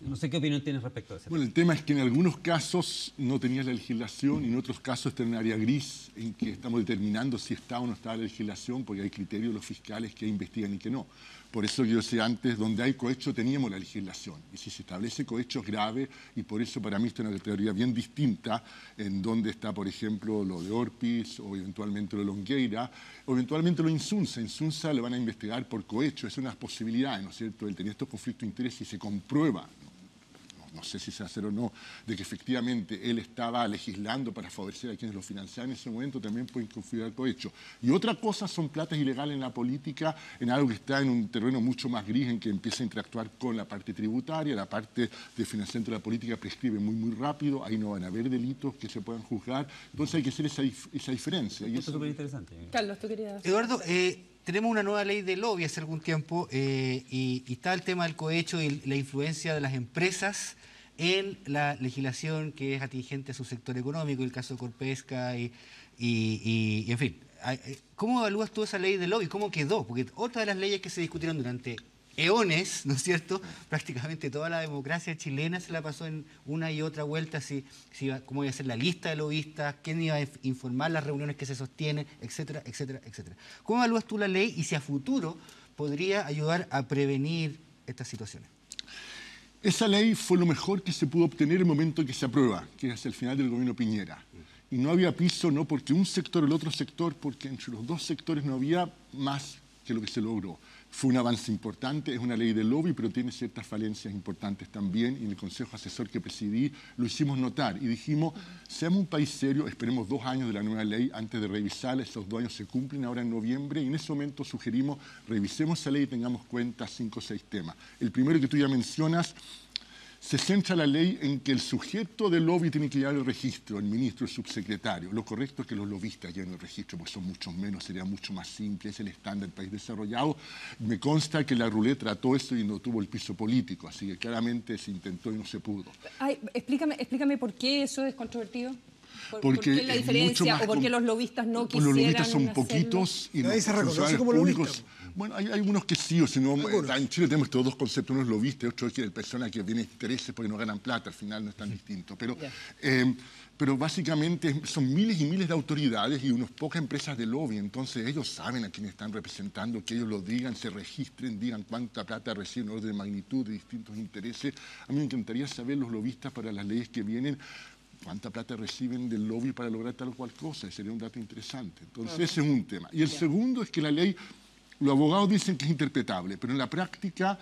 [SPEAKER 4] No sé qué opinión tienes respecto a eso.
[SPEAKER 7] Bueno, el tema es que en algunos casos no tenías la legislación y en otros casos está en un área gris en que estamos determinando si está o no está la legislación porque hay criterios de los fiscales que investigan y que no. Por eso yo decía antes, donde hay cohecho teníamos la legislación. Y si se establece cohecho es grave y por eso para mí está una teoría bien distinta en donde está, por ejemplo, lo de Orpiz o eventualmente lo de Longueira o eventualmente lo de Insunza. Insunza le van a investigar por cohecho. Es una posibilidad, ¿no es cierto?, el tener estos conflictos de interés y se comprueba. No sé si se va a hacer o no, de que efectivamente él estaba legislando para favorecer a quienes lo financiaban en ese momento, también pueden configurar cohecho. Y otra cosa son platas ilegales en la política, en algo que está en un terreno mucho más gris, en que empieza a interactuar con la parte tributaria, la parte de financiamiento de la política prescribe muy rápido, ahí no van a haber delitos que se puedan juzgar, entonces hay que hacer esa diferencia. Y
[SPEAKER 4] eso es súper interesante.
[SPEAKER 2] Carlos, tú querías...
[SPEAKER 5] Eduardo, tenemos una nueva ley de lobby hace algún tiempo y está el tema del cohecho y la influencia de las empresas en la legislación que es atingente a su sector económico, el caso de Corpesca y en fin. ¿Cómo evalúas tú esa ley de lobby? ¿Cómo quedó? Porque otra de las leyes que se discutieron durante eones, ¿no es cierto? Prácticamente toda la democracia chilena se la pasó en una y otra vuelta, cómo iba a ser la lista de lobistas, quién iba a informar las reuniones que se sostienen, etcétera, etcétera, etcétera. ¿Cómo evalúas tú la ley y si a futuro podría ayudar a prevenir estas situaciones?
[SPEAKER 7] Esa ley fue lo mejor que se pudo obtener en el momento en que se aprueba, que es el final del gobierno Piñera. Y no había piso, no porque un sector o el otro sector, porque entre los dos sectores no había más que lo que se logró. Fue un avance importante, es una ley de lobby, pero tiene ciertas falencias importantes también, y en el Consejo Asesor que presidí lo hicimos notar y dijimos, seamos un país serio, esperemos 2 años de la nueva ley antes de revisarla, esos 2 años se cumplen ahora en noviembre, y en ese momento sugerimos, revisemos esa ley y tengamos cuenta 5 o 6 temas. El primero que tú ya mencionas, se centra la ley en que el sujeto del lobby tiene que llevar el registro, el ministro, el subsecretario. Lo correcto es que los lobistas lleven el registro, porque son muchos menos, sería mucho más simple, es el estándar del país desarrollado. Me consta que la RULE trató eso y no tuvo el piso político, así que claramente se intentó y no se pudo.
[SPEAKER 2] Ay, explícame por qué eso es controvertido. ¿Por
[SPEAKER 7] Porque
[SPEAKER 2] qué la diferencia o por qué los lobistas no quisieran
[SPEAKER 7] los lobistas son
[SPEAKER 2] hacerlo?
[SPEAKER 7] poquitos y
[SPEAKER 3] Nadie
[SPEAKER 7] los
[SPEAKER 3] se reconoce
[SPEAKER 7] funcionarios
[SPEAKER 3] como
[SPEAKER 7] públicos...
[SPEAKER 3] lobista.
[SPEAKER 7] Bueno, hay algunos que sí, o si no, en Chile tenemos estos dos conceptos, uno es lobista y otro es que persona que tiene intereses porque no ganan plata, al final no es tan distinto. Pero básicamente son miles y miles de autoridades y unas pocas empresas de lobby, entonces ellos saben a quién están representando, que ellos lo digan, se registren, digan cuánta plata reciben, orden de magnitud, de distintos intereses. A mí me encantaría saber los lobistas para las leyes que vienen, cuánta plata reciben del lobby para lograr tal o cual cosa, sería un dato interesante. Entonces ese es un tema. Y el segundo es que la ley, los abogados dicen que es interpretable, pero en la práctica,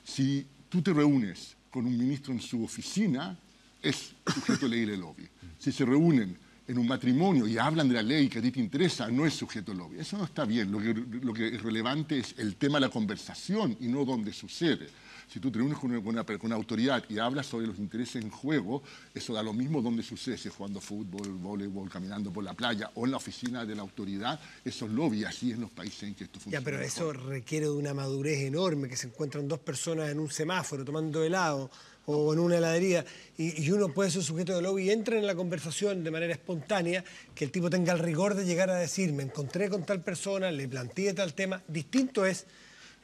[SPEAKER 7] si tú te reúnes con un ministro en su oficina, es sujeto de ley de lobby. Si se reúnen en un matrimonio y hablan de la ley que a ti te interesa, no es sujeto de lobby. Eso no está bien. Lo que es relevante es el tema de la conversación y no dónde sucede. Si tú te reúnes con una autoridad y hablas sobre los intereses en juego, eso da lo mismo donde sucede, si es jugando fútbol, voleibol, caminando por la playa o en la oficina de la autoridad, eso es lobby, así en los países en que esto funciona.
[SPEAKER 3] Ya, pero
[SPEAKER 7] mejor.
[SPEAKER 3] eso requiere de una madurez enorme, que se encuentran 2 personas en un semáforo tomando helado o en una heladería y uno puede ser sujeto de lobby y entra en la conversación de manera espontánea, que el tipo tenga el rigor de llegar a decir, me encontré con tal persona, le planteé tal tema. Distinto es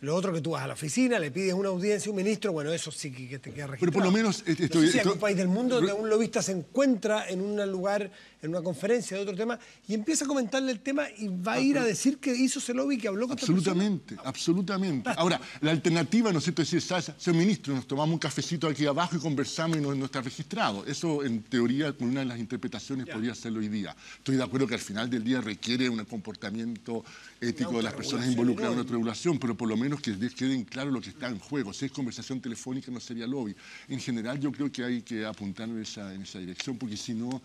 [SPEAKER 3] lo otro, que tú vas a la oficina, le pides una audiencia a un ministro, bueno, eso sí que te queda registrado.
[SPEAKER 7] Pero por lo menos...
[SPEAKER 3] No sé si en un país del mundo donde un lobista se encuentra en un lugar, en una conferencia de otro tema, y empieza a comentarle el tema y va a ir a decir que hizo ese lobby, que habló con esta persona.
[SPEAKER 7] Absolutamente. Ahora, la alternativa, ¿no es cierto?, es decir, señor ministro, nos tomamos un cafecito aquí abajo y conversamos y no está registrado. Eso, en teoría, con una de las interpretaciones podría hacerlo hoy día. Estoy de acuerdo que al final del día requiere un comportamiento ético de las personas involucradas en una regulación, pero por lo menos que queden claro lo que está en juego. Si es conversación telefónica no sería lobby. En general yo creo que hay que apuntar en esa dirección, porque si no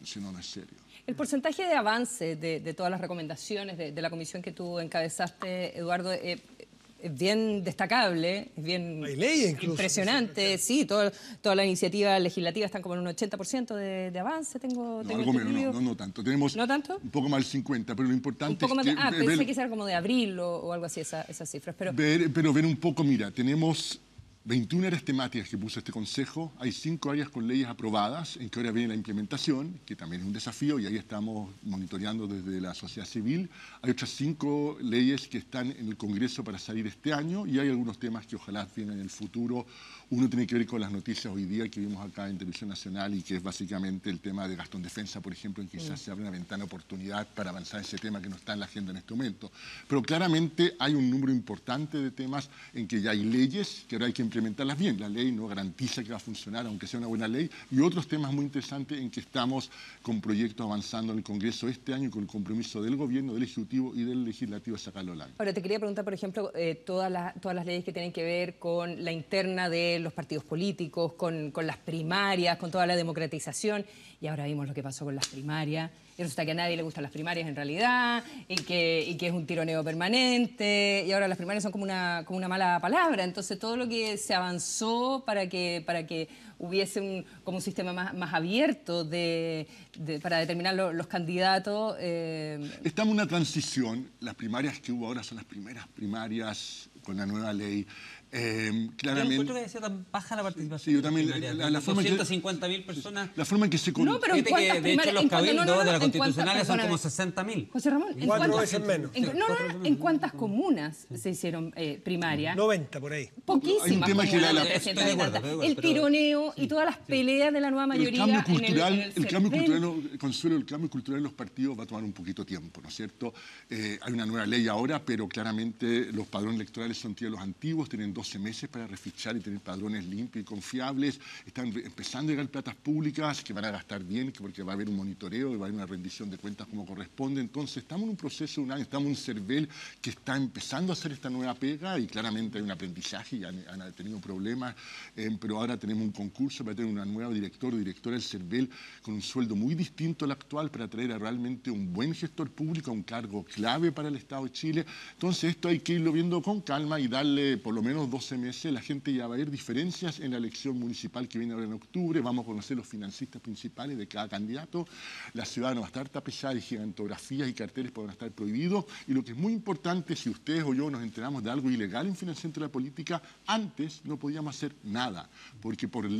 [SPEAKER 7] es serio.
[SPEAKER 2] El porcentaje de avance de todas las recomendaciones de la comisión que tú encabezaste, Eduardo, es bien destacable, es bien
[SPEAKER 3] Hay leyes incluso,
[SPEAKER 2] impresionante. Sí, toda la iniciativa legislativa están como en un 80% de avance, tengo
[SPEAKER 7] Algo menos, no tanto. Tenemos
[SPEAKER 2] ¿No tanto?
[SPEAKER 7] un poco más del 50, pero lo importante es que...
[SPEAKER 2] pensé que era como de abril o algo así esas cifras. Pero
[SPEAKER 7] ver un poco, mira, tenemos 21 áreas temáticas que puso este Consejo, hay 5 áreas con leyes aprobadas, en que ahora viene la implementación, que también es un desafío, y ahí estamos monitoreando desde la sociedad civil. Hay otras 5 leyes que están en el Congreso para salir este año, y hay algunos temas que ojalá vengan en el futuro. Uno tiene que ver con las noticias hoy día que vimos acá en Televisión Nacional, y que es básicamente el tema de gasto en defensa, por ejemplo, en que quizás se abre una ventana de oportunidad para avanzar en ese tema que no está en la agenda en este momento. Pero claramente hay un número importante de temas en que ya hay leyes que ahora hay que implementarlas bien. La ley no garantiza que va a funcionar, aunque sea una buena ley, y otros temas muy interesantes en que estamos con proyectos avanzando en el Congreso este año, con el compromiso del Gobierno, del Ejecutivo y del Legislativo de sacarlo adelante.
[SPEAKER 2] ahora te quería preguntar, por ejemplo, todas las leyes que tienen que ver con la interna de los partidos políticos, con las primarias, con toda la democratización, y ahora vimos lo que pasó con las primarias, y resulta que a nadie le gustan las primarias en realidad, y que es un tironeo permanente, y ahora las primarias son como una mala palabra. Entonces todo lo que se avanzó para que hubiese como un sistema más abierto para determinar los candidatos.
[SPEAKER 7] Estamos en una transición. Las primarias que hubo ahora son las primeras primarias con la nueva ley.
[SPEAKER 4] Yo encuentro que decía tan baja la participación.
[SPEAKER 7] Sí, yo también.
[SPEAKER 4] Primaria,
[SPEAKER 7] La forma
[SPEAKER 4] 250.000 personas.
[SPEAKER 7] La forma en que se...
[SPEAKER 2] No, pero ¿en
[SPEAKER 4] Fíjate
[SPEAKER 2] cuántas
[SPEAKER 4] que, de hecho, los cabildos de la Constitucional son como 60.000.
[SPEAKER 2] José Ramón, ¿en
[SPEAKER 3] 4
[SPEAKER 2] cuántas,
[SPEAKER 3] veces menos.
[SPEAKER 2] ¿en cuántas comunas se hicieron primarias?
[SPEAKER 3] 90 por ahí.
[SPEAKER 2] Poquísimas.
[SPEAKER 7] Hay un tema que
[SPEAKER 2] comunas,
[SPEAKER 7] la-
[SPEAKER 2] de
[SPEAKER 4] estoy de
[SPEAKER 2] 300
[SPEAKER 4] acuerdo,
[SPEAKER 2] habitantes.
[SPEAKER 4] estoy de
[SPEAKER 2] El
[SPEAKER 4] acuerdo,
[SPEAKER 2] tironeo y todas las peleas de la nueva
[SPEAKER 7] Pero
[SPEAKER 2] mayoría
[SPEAKER 7] el cambio cultural,
[SPEAKER 2] en el
[SPEAKER 7] cambio
[SPEAKER 2] CERVEL.
[SPEAKER 7] cultural, Consuelo, el cambio cultural en los partidos va a tomar un poquito de tiempo, ¿no es cierto? Hay una nueva ley ahora, pero claramente los padrones electorales son los antiguos, tienen 12 meses para refichar y tener padrones limpios y confiables. Están empezando a llegar platas públicas que van a gastar bien, porque va a haber un monitoreo y va a haber una rendición de cuentas como corresponde. Entonces, estamos en un proceso, estamos en un CERVEL que está empezando a hacer esta nueva pega y claramente hay un aprendizaje y han tenido problemas, pero ahora tenemos un concurso para tener una nueva directora del CERVEL con un sueldo muy distinto al actual para traer a realmente un buen gestor público, un cargo clave para el Estado de Chile. Entonces, esto hay que irlo viendo con calma y darle por lo menos 12 meses. La gente ya va a ver diferencias en la elección municipal que viene ahora en octubre. Vamos a conocer los financistas principales de cada candidato. La ciudad no va a estar tapizada y gigantografías y carteles van a estar prohibidos. Y lo que es muy importante, si ustedes o yo nos enteramos de algo ilegal en financiamiento de la política, antes no podíamos hacer nada, porque por la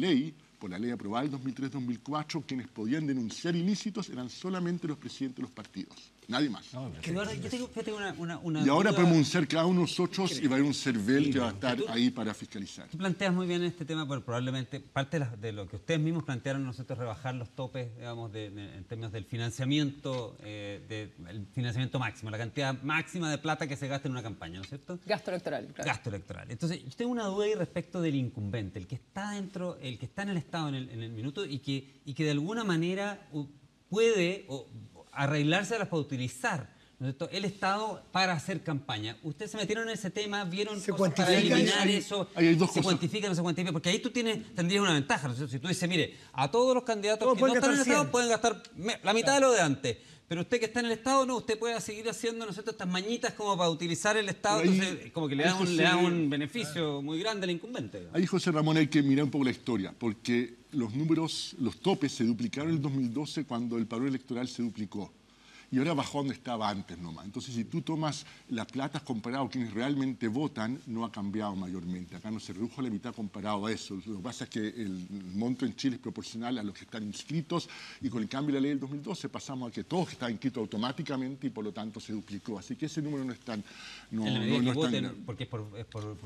[SPEAKER 7] ley aprobada el 2003-2004, quienes podían denunciar ilícitos eran solamente los presidentes de los partidos, nadie más.
[SPEAKER 4] Eduardo, yo tengo una
[SPEAKER 7] Y ahora
[SPEAKER 4] duda.
[SPEAKER 7] podemos denunciar cada uno de nosotros y va a haber un CERVEL que va a estar ahí para fiscalizar.
[SPEAKER 4] Tú planteas muy bien este tema, pero probablemente parte de lo que ustedes mismos plantearon nosotros, rebajar los topes, digamos, en términos del financiamiento, el financiamiento máximo, la cantidad máxima de plata que se gasta en una campaña, ¿no es cierto?
[SPEAKER 2] Gasto electoral, claro.
[SPEAKER 4] Gasto electoral. Entonces, yo tengo una duda ahí respecto del incumbente, el que está dentro, el que está en el Estado en el minuto y que de alguna manera puede arreglárselas para utilizar, ¿no es cierto?, el Estado para hacer campaña. Ustedes se metieron en ese tema, vieron
[SPEAKER 3] ¿Se
[SPEAKER 4] cosas para
[SPEAKER 3] cuantifica?
[SPEAKER 4] eliminar eso.
[SPEAKER 7] Hay dos
[SPEAKER 4] ¿Se
[SPEAKER 7] cosas.
[SPEAKER 4] cuantifica o no se cuantifica? Porque ahí tú tendrías una ventaja, ¿no es cierto? Si tú dices, mire, a todos los candidatos
[SPEAKER 3] Todos
[SPEAKER 4] que no
[SPEAKER 3] pueden
[SPEAKER 4] están en el
[SPEAKER 3] gastar
[SPEAKER 4] Estado
[SPEAKER 3] 100.
[SPEAKER 4] pueden gastar la mitad de lo de antes. Pero usted que está en el Estado, no, usted puede seguir haciendo, ¿no es cierto?, estas mañitas como para utilizar el Estado,
[SPEAKER 7] Pero ahí-
[SPEAKER 4] entonces como que le
[SPEAKER 7] ahí,
[SPEAKER 4] da
[SPEAKER 7] José-
[SPEAKER 4] un beneficio muy grande al incumbente.
[SPEAKER 7] Ahí, José Ramón, hay que mirar un poco la historia, porque los números, los topes se duplicaron en el 2012 cuando el padrón electoral se duplicó. Y ahora bajó donde estaba antes nomás. Entonces, si tú tomas las platas comparado a quienes realmente votan, no ha cambiado mayormente. Acá no se redujo la mitad comparado a eso. Lo que pasa es que el monto en Chile es proporcional a los que están inscritos y con el cambio de la ley del 2012 pasamos a que todos están inscritos automáticamente y por lo tanto se duplicó. Así que ese número no es tan... No,
[SPEAKER 4] En la medida
[SPEAKER 7] no
[SPEAKER 4] que
[SPEAKER 7] es tan
[SPEAKER 4] voten,
[SPEAKER 7] grave.
[SPEAKER 4] porque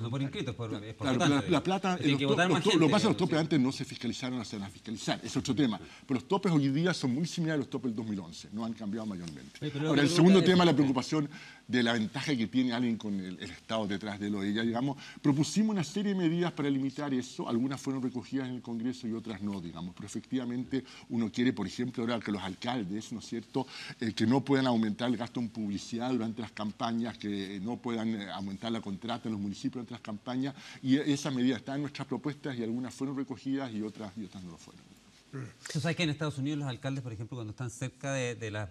[SPEAKER 4] no por inscritos, es por
[SPEAKER 7] Claro,
[SPEAKER 4] votantes.
[SPEAKER 7] la plata,
[SPEAKER 4] Tiene que votar más gente,
[SPEAKER 7] lo que pasa es que los
[SPEAKER 4] digamos,
[SPEAKER 7] topes
[SPEAKER 4] sí.
[SPEAKER 7] antes no se fiscalizaron, ahora se van a fiscalizar, es otro tema. Pero los topes hoy día son muy similares a los topes del 2011, no han cambiado mayormente.
[SPEAKER 4] Sí, pero
[SPEAKER 7] Ahora, el
[SPEAKER 4] la
[SPEAKER 7] segundo
[SPEAKER 4] pregunta es-
[SPEAKER 7] tema es la preocupación de la ventaja que tiene alguien con el Estado detrás de lo de ella, digamos. Propusimos una serie de medidas para limitar eso, algunas fueron recogidas en el Congreso y otras no, digamos. Pero efectivamente uno quiere, por ejemplo, ahora que los alcaldes, ¿no es cierto?, que no puedan aumentar el gasto en publicidad durante las campañas, que no puedan aumentar la contrata en los municipios durante las campañas, y esas medidas están en nuestras propuestas y algunas fueron recogidas y otras no lo fueron.
[SPEAKER 4] Tú sabes que en Estados Unidos los alcaldes, por ejemplo, cuando están cerca de la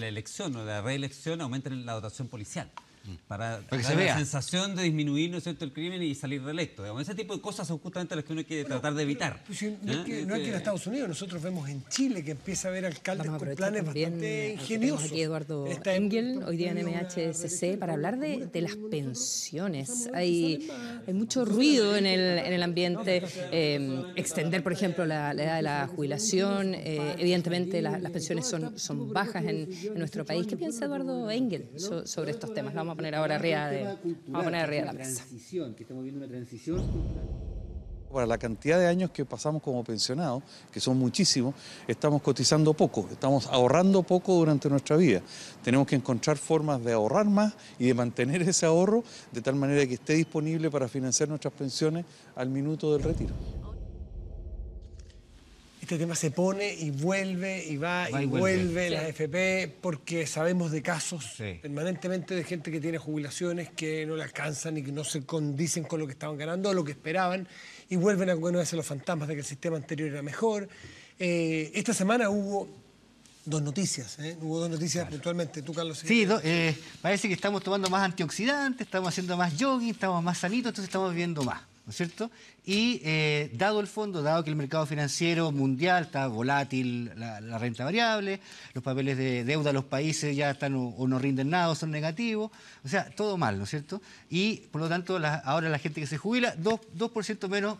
[SPEAKER 4] elección o de la reelección, aumentan la dotación policial. Para
[SPEAKER 5] que se
[SPEAKER 4] dar
[SPEAKER 5] vea.
[SPEAKER 4] la sensación de disminuir, ¿no es cierto?, el crimen y salir reelecto. Digamos, ese tipo de cosas son justamente las que uno quiere tratar de evitar.
[SPEAKER 3] Pues sí, no es que en Estados Unidos, nosotros vemos en Chile que empieza a haber alcaldes
[SPEAKER 2] Vamos a
[SPEAKER 3] con
[SPEAKER 2] aprovechar
[SPEAKER 3] planes
[SPEAKER 2] también
[SPEAKER 3] bastante
[SPEAKER 2] que tenemos
[SPEAKER 3] ingeniosos.
[SPEAKER 2] aquí a Eduardo
[SPEAKER 3] En esta
[SPEAKER 2] Engel,
[SPEAKER 3] época,
[SPEAKER 2] hoy día en
[SPEAKER 3] una
[SPEAKER 2] MHCC, para hablar de las pensiones. Hay mucho ruido en el ambiente. Extender, por ejemplo, la edad de la jubilación. Evidentemente, las pensiones son bajas en nuestro país. ¿Qué piensa Eduardo Engel sobre estos temas? Lo vamos a poner ahora arriba de la mesa.
[SPEAKER 10] Que estamos viendo una transición cultural.
[SPEAKER 11] Para la cantidad de años que pasamos como pensionados, que son muchísimos, estamos cotizando poco, estamos ahorrando poco durante nuestra vida. Tenemos que encontrar formas de ahorrar más y de mantener ese ahorro de tal manera que esté disponible para financiar nuestras pensiones al minuto del retiro.
[SPEAKER 3] Este tema se pone y vuelve y va y vuelve la AFP porque sabemos de casos permanentemente de gente que tiene jubilaciones que no le alcanzan y que no se condicen con lo que estaban ganando o lo que esperaban y vuelven a conocerse los fantasmas de que el sistema anterior era mejor. Esta semana hubo dos noticias, hubo dos noticias puntualmente. ¿Tú, Carlos?
[SPEAKER 5] Sí, parece que estamos tomando más antioxidantes, estamos haciendo más jogging, estamos más sanitos, entonces estamos viviendo más. ¿no es cierto? Y dado el fondo, dado que el mercado financiero mundial está volátil, la renta variable, los papeles de deuda de los países ya están o no rinden nada o son negativos, o sea, todo mal, ¿no es cierto? Y por lo tanto, ahora la gente que se jubila, 2% menos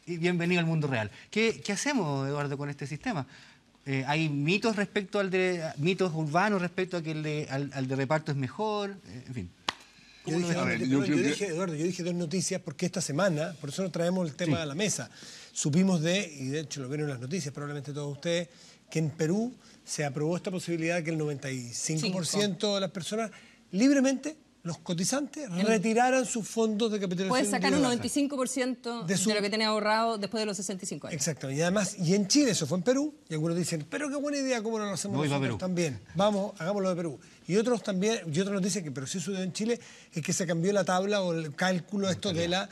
[SPEAKER 5] y bienvenido al mundo real. ¿Qué hacemos, Eduardo, con este sistema? Hay mitos mitos urbanos respecto a que al de reparto es mejor, en fin.
[SPEAKER 3] Yo dije dos noticias porque esta semana, por eso nos traemos el tema a la mesa, supimos y de hecho lo vieron en las noticias, probablemente todos ustedes, que en Perú se aprobó esta posibilidad que el 95% de las personas libremente, los cotizantes, retiraran sus fondos de capitalización.
[SPEAKER 2] Puede sacar un
[SPEAKER 3] individual.
[SPEAKER 2] 95% de lo que tenía ahorrado después de los 65 años.
[SPEAKER 3] Exactamente. Y además, y en Chile, eso fue en Perú, y algunos dicen, pero qué buena idea, ¿cómo no lo hacemos nosotros también? Vamos, hagámoslo de Perú. Y otros también, y otra noticia que pero sí sucedió en Chile, es que se cambió la tabla o el cálculo esto de la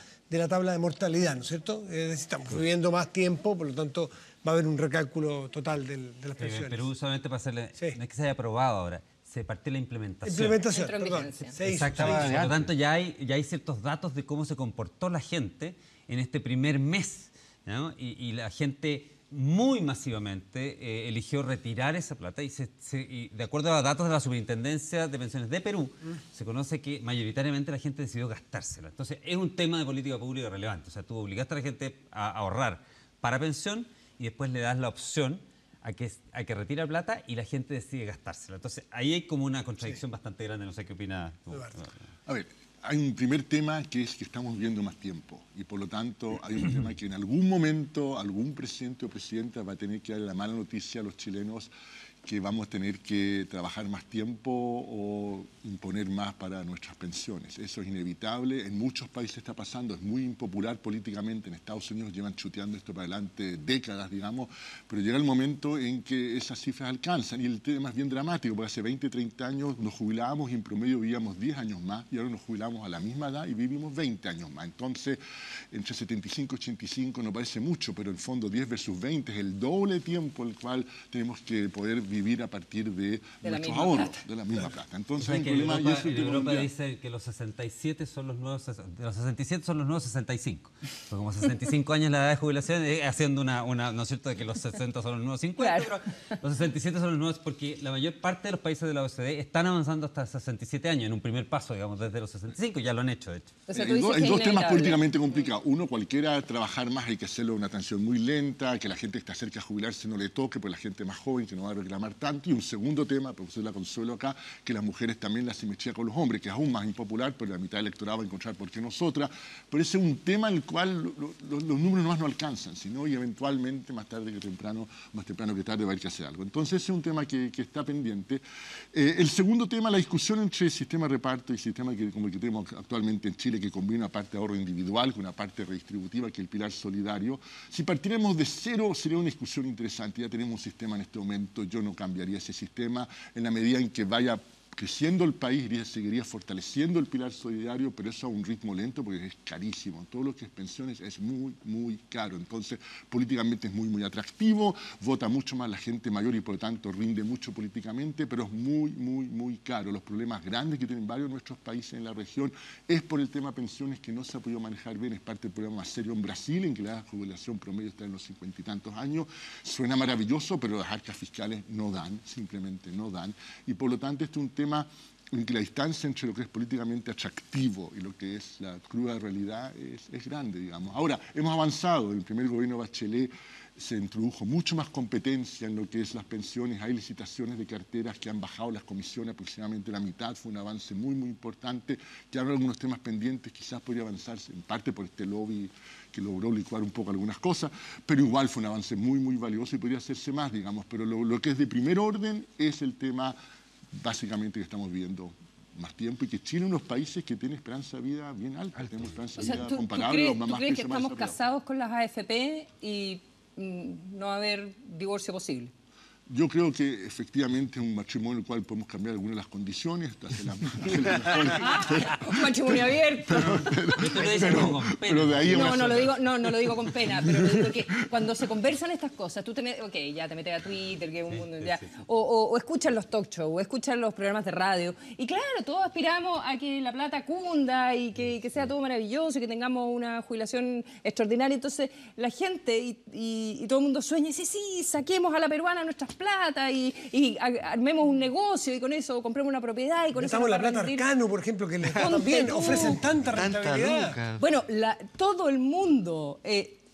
[SPEAKER 3] tabla de mortalidad, ¿no es cierto? Es decir, estamos viviendo más tiempo, por lo tanto va a haber un recálculo total de las pensiones.
[SPEAKER 4] En Perú solamente para hacerle, no es que se haya aprobado ahora, se partió la implementación.
[SPEAKER 3] Perdón.
[SPEAKER 4] Exactamente. Por lo tanto, ya hay ciertos datos de cómo se comportó la gente en este primer mes, ¿no? Y la gente muy masivamente eligió retirar esa plata y de acuerdo a datos de la Superintendencia de Pensiones de Perú, se conoce que mayoritariamente la gente decidió gastársela. Entonces, es un tema de política pública relevante. O sea, tú obligaste a la gente a ahorrar para pensión y después le das la opción a que retira plata y la gente decide gastársela. Entonces, ahí hay como una contradicción bastante grande. No sé qué opina tú.
[SPEAKER 7] A ver, hay un primer tema que es que estamos viviendo más tiempo y por lo tanto hay un tema que en algún momento algún presidente o presidenta va a tener que dar la mala noticia a los chilenos que vamos a tener que trabajar más tiempo o imponer más para nuestras pensiones. Eso es inevitable, en muchos países está pasando, es muy impopular políticamente, en Estados Unidos llevan chuteando esto para adelante décadas, digamos, pero llega el momento en que esas cifras alcanzan y el tema es bien dramático, porque hace 20, 30 años nos jubilábamos y en promedio vivíamos 10 años más y ahora nos jubilamos a la misma edad y vivimos 20 años más. Entonces, entre 75 y 85 no parece mucho, pero en fondo 10 versus 20 es el doble tiempo el cual tenemos que poder vivir a partir de nuestros ahorros, de la misma plata. Entonces,
[SPEAKER 4] hay un problema. En Europa dice que los 67 son los nuevos 65. Porque como 65 años la edad de jubilación, haciendo una ¿no es cierto?, de que los 60 son los nuevos 50, pero los 67 son los nuevos porque la mayor parte de los países de la OCDE están avanzando hasta 67 años, en un primer paso, digamos, desde los 65, ya lo han hecho, de hecho.
[SPEAKER 7] Hay dos temas políticamente complicados. Uno, cualquiera trabajar más hay que hacerlo a una tensión muy lenta, que la gente que está cerca de jubilarse no le toque, pues la gente más joven que no va a reclamar tanto. Y un segundo tema, profesor La Consuelo acá, que las mujeres también la simetría con los hombres, que es aún más impopular, pero la mitad del electorado va a encontrar por qué nosotras. Pero ese es un tema en el cual los números nomás no alcanzan, sino y eventualmente más tarde que temprano, más temprano que tarde va a haber que hacer algo. Entonces ese es un tema que está pendiente. El segundo tema, la discusión entre sistema de reparto y sistema como el que tenemos actualmente en Chile, que combina una parte de ahorro individual con una parte redistributiva, que es el pilar solidario. Si partiéramos de cero, sería una discusión interesante. Ya tenemos un sistema en este momento, yo no cambiaría ese sistema en la medida en que vaya creciendo el país, seguiría fortaleciendo el pilar solidario, pero eso a un ritmo lento porque es carísimo. Todo lo que es pensiones es muy, muy caro. Entonces, políticamente es muy, muy atractivo, vota mucho más la gente mayor y por lo tanto rinde mucho políticamente, pero es muy, muy, muy caro. Los problemas grandes que tienen varios de nuestros países en la región es por el tema pensiones que no se ha podido manejar bien. Es parte del problema más serio en Brasil, en que la jubilación promedio está en los 50 y tantos años. Suena maravilloso, pero las arcas fiscales no dan, simplemente no dan. Y por lo tanto, este es un tema en que la distancia entre lo que es políticamente atractivo y lo que es la cruda realidad es grande, digamos. Ahora, hemos avanzado. En el primer gobierno Bachelet se introdujo mucho más competencia en lo que es las pensiones. Hay licitaciones de carteras que han bajado las comisiones aproximadamente la mitad. Fue un avance muy, muy importante. Ya habrá algunos temas pendientes, quizás podría avanzarse en parte por este lobby que logró licuar un poco algunas cosas, pero igual fue un avance muy, muy valioso y podría hacerse más, digamos. Pero lo que es de primer orden es el tema básicamente que estamos viviendo más tiempo y que Chile es uno de los países que tiene esperanza de vida bien alta. Tenemos esperanza de vida comparable a los
[SPEAKER 2] ¿Tú crees que estamos casados con las AFP y no va a haber divorcio posible?
[SPEAKER 7] Yo creo que efectivamente es un matrimonio en el cual podemos cambiar algunas de las condiciones.
[SPEAKER 2] Un matrimonio abierto.
[SPEAKER 7] Pero de ahí
[SPEAKER 2] no lo digo con pena, pero lo digo que cuando se conversan estas cosas, tú ya te metes a Twitter, que es un mundo ya, o escuchan los talk shows, o escuchan los programas de radio, y claro, todos aspiramos a que la plata cunda y que sea todo maravilloso y que tengamos una jubilación extraordinaria. Entonces la gente y todo el mundo sueña y dice, sí, saquemos a la peruana nuestras plata y armemos un negocio y con eso compremos una propiedad y con eso...
[SPEAKER 3] Estamos la plata Arcano, por ejemplo, que les también ofrecen tanta rentabilidad.
[SPEAKER 2] Bueno, todo el mundo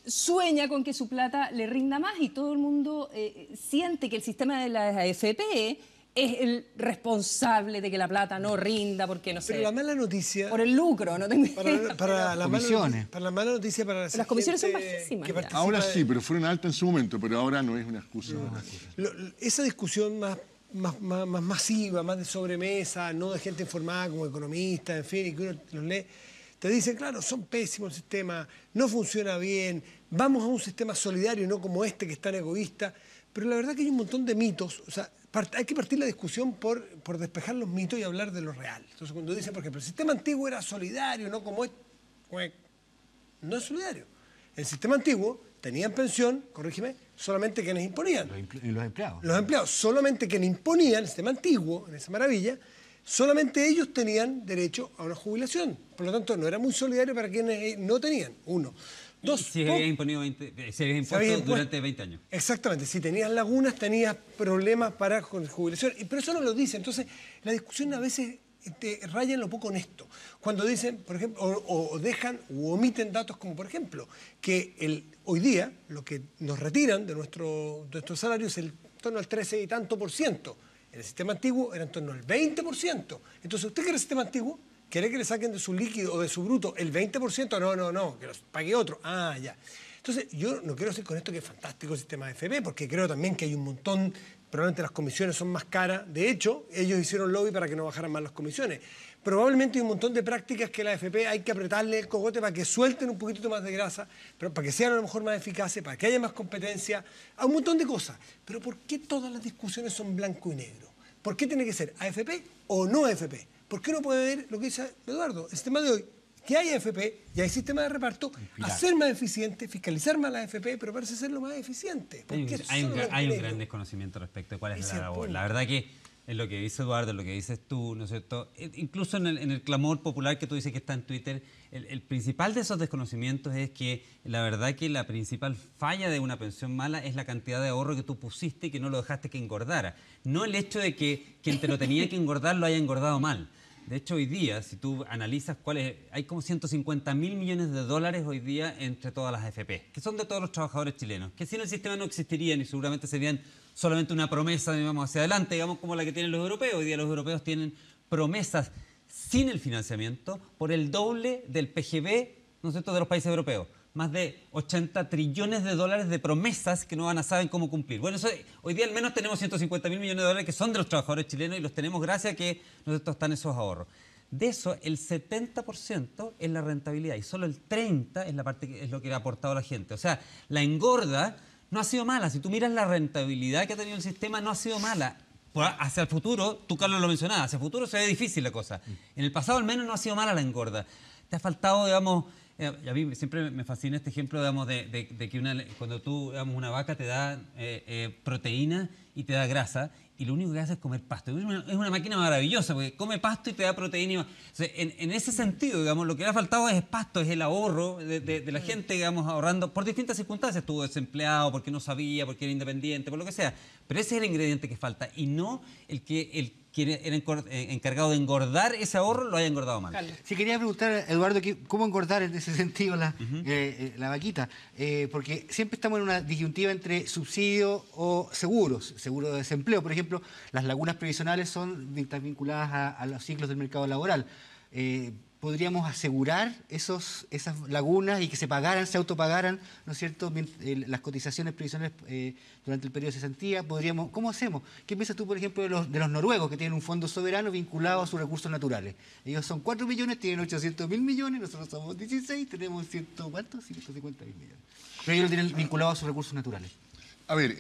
[SPEAKER 2] sueña con que su plata le rinda más y todo el mundo siente que el sistema de las AFP es el responsable de que la plata no rinda porque, no sé...
[SPEAKER 3] Pero la mala noticia...
[SPEAKER 2] Por el lucro, no tengo idea.
[SPEAKER 3] Para la mala noticia para
[SPEAKER 2] las comisiones son bajísimas.
[SPEAKER 7] Ahora sí, pero fueron altas en su momento, pero ahora no es una excusa.
[SPEAKER 3] Esa discusión más masiva, más de sobremesa, no de gente informada como economistas, en fin, y que uno los lee, te dicen, claro, son pésimos el sistema, no funciona bien, vamos a un sistema solidario, no como este que es tan egoísta. Pero la verdad que hay un montón de mitos, o sea, hay que partir la discusión por despejar los mitos y hablar de lo real. Entonces, cuando dicen, por ejemplo, el sistema antiguo era solidario, no como este, no es solidario. El sistema antiguo tenían pensión, corrígeme, solamente quienes imponían.
[SPEAKER 5] Los empleados.
[SPEAKER 3] Los empleados, solamente quienes imponían, el sistema antiguo, en esa maravilla, solamente ellos tenían derecho a una jubilación. Por lo tanto, no era muy solidario para quienes no tenían. Uno. Dos,
[SPEAKER 4] se había impuesto durante 20 años.
[SPEAKER 3] Exactamente. Si tenías lagunas, tenías problemas para jubilación. Pero eso no lo dice. Entonces, la discusión a veces te raya en lo poco honesto. Cuando dicen, por ejemplo, o dejan o omiten datos como, por ejemplo, que hoy día lo que nos retiran de nuestro salario es en torno al 13 y tanto %. En el sistema antiguo era en torno al 20%. Entonces, ¿usted quiere el sistema antiguo? ¿Quiere que le saquen de su líquido o de su bruto el 20%? No, que los pague otro. Ah, ya. Entonces, yo no quiero decir con esto que es fantástico el sistema de AFP, porque creo también que hay un montón, probablemente las comisiones son más caras. De hecho, ellos hicieron lobby para que no bajaran más las comisiones. Probablemente hay un montón de prácticas que la AFP hay que apretarle el cogote para que suelten un poquitito más de grasa, pero para que sean a lo mejor más eficaces, para que haya más competencia, a un montón de cosas. Pero ¿por qué todas las discusiones son blanco y negro? ¿Por qué tiene que ser AFP o no AFP? ¿Por qué no puede ver lo que dice Eduardo? El sistema de hoy, que hay AFP y hay sistema de reparto, hacer más eficiente, fiscalizar más la AFP, pero parece ser lo más eficiente.
[SPEAKER 4] Hay un gran desconocimiento respecto de cuál es la labor. La verdad que en lo que dice Eduardo, en lo que dices tú, ¿no es cierto? Incluso en el clamor popular que tú dices que está en Twitter, el principal de esos desconocimientos es que la verdad que la principal falla de una pensión mala es la cantidad de ahorro que tú pusiste y que no lo dejaste que engordara. No el hecho de que quien te lo tenía que engordar lo haya engordado mal. De hecho, hoy día, si tú analizas hay como 150.000 millones de dólares hoy día entre todas las AFP, que son de todos los trabajadores chilenos, que sin el sistema no existirían y seguramente serían solamente una promesa, digamos, hacia adelante, digamos, como la que tienen los europeos. Hoy día los europeos tienen promesas sin el financiamiento por el doble del PGB, ¿no es cierto?, de los países europeos. Más de 80 trillones de dólares de promesas que no saben cómo cumplir. Bueno, hoy día al menos tenemos 150.000 millones de dólares que son de los trabajadores chilenos y los tenemos gracias a que nosotros están esos ahorros. De eso, el 70% es la rentabilidad y solo el 30% es la parte que es lo que ha aportado la gente. O sea, la engorda no ha sido mala. Si tú miras la rentabilidad que ha tenido el sistema, no ha sido mala. Hacia el futuro, tú, Carlos, lo mencionabas, hacia el futuro se ve difícil la cosa. En el pasado al menos no ha sido mala la engorda. Te ha faltado, digamos... A mí siempre me fascina este ejemplo, digamos, de que cuando tú, digamos, una vaca te da proteína y te da grasa, y lo único que hace es comer pasto. Es una máquina maravillosa, porque come pasto y te da proteína. O sea, en ese sentido, digamos, lo que le ha faltado es pasto, es el ahorro de la gente, digamos, ahorrando por distintas circunstancias. Estuvo desempleado, porque no sabía, porque era independiente, por lo que sea. Pero ese es el ingrediente que falta, y no el quien era encargado de engordar ese ahorro lo haya engordado mal.
[SPEAKER 5] Sí, quería preguntar, Eduardo, cómo engordar en ese sentido la vaquita, porque siempre estamos en una disyuntiva entre subsidio o seguros, seguro de desempleo. Por ejemplo, las lagunas previsionales son vinculadas a los ciclos del mercado laboral. ¿Podríamos asegurar esas lagunas y que se autopagaran, ¿no es cierto?, las cotizaciones previsionales durante el periodo de cesantía? ¿Cómo hacemos? ¿Qué piensas tú, por ejemplo, de los noruegos, que tienen un fondo soberano vinculado a sus recursos naturales? Ellos son 4 millones, tienen 800.000 millones, nosotros somos 16, tenemos 150.000 millones. Pero ellos lo tienen vinculado a sus recursos naturales.
[SPEAKER 7] A ver,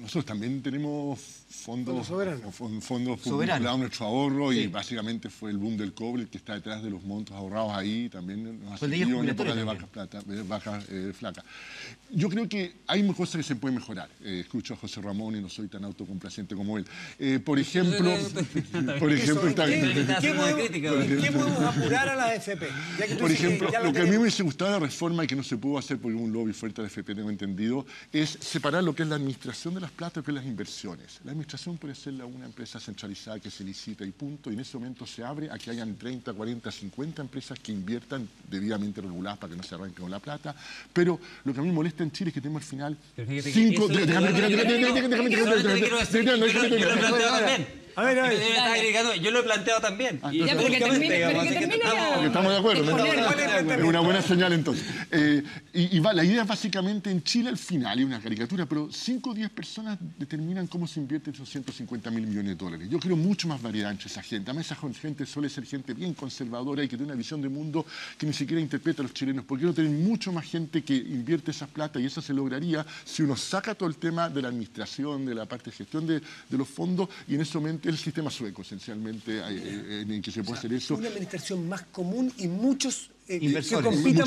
[SPEAKER 7] nosotros también tenemos fondos vinculados a nuestro ahorro y básicamente fue el boom del cobre el que está detrás de los montos ahorrados ahí, también nos ha servido en época de vacas flacas. Yo creo que hay cosas que se pueden mejorar. Escucho a José Ramón y no soy tan autocomplaciente como él. Por ejemplo,
[SPEAKER 3] ¿qué podemos apurar a la AFP?
[SPEAKER 7] Por ejemplo, lo que a mí me hubiese gustado de la reforma y que no se pudo hacer porque hubo un lobby fuerte de la AFP, tengo entendido, es separar lo que es la administración de las plata y lo que es las inversiones. La administración puede ser una empresa centralizada que se licita y punto, y en ese momento se abre a que hayan 30, 40, 50 empresas que inviertan debidamente reguladas para que no se arranquen con la plata. Pero lo que a mí me molesta en Chile es que tenemos al final 5...
[SPEAKER 4] A ver. Yo lo he planteado también.
[SPEAKER 7] Estamos de acuerdo. Es una buena señal entonces. La idea es básicamente en Chile al final, es una caricatura, pero 5 o 10 personas determinan cómo se invierten esos 150.000 millones de dólares. Yo quiero mucho más variedad entre esa gente. Además, esa gente suele ser gente bien conservadora y que tiene una visión de mundo que ni siquiera interpreta a los chilenos. ¿Por qué no tener mucho más gente que invierte esas plata? Y eso se lograría si uno saca todo el tema de la administración, de la parte de gestión de los fondos, y en ese momento el sistema sueco, esencialmente, en que se puede hacer eso.
[SPEAKER 3] Una administración más común y muchos
[SPEAKER 5] inversores.
[SPEAKER 3] que compitan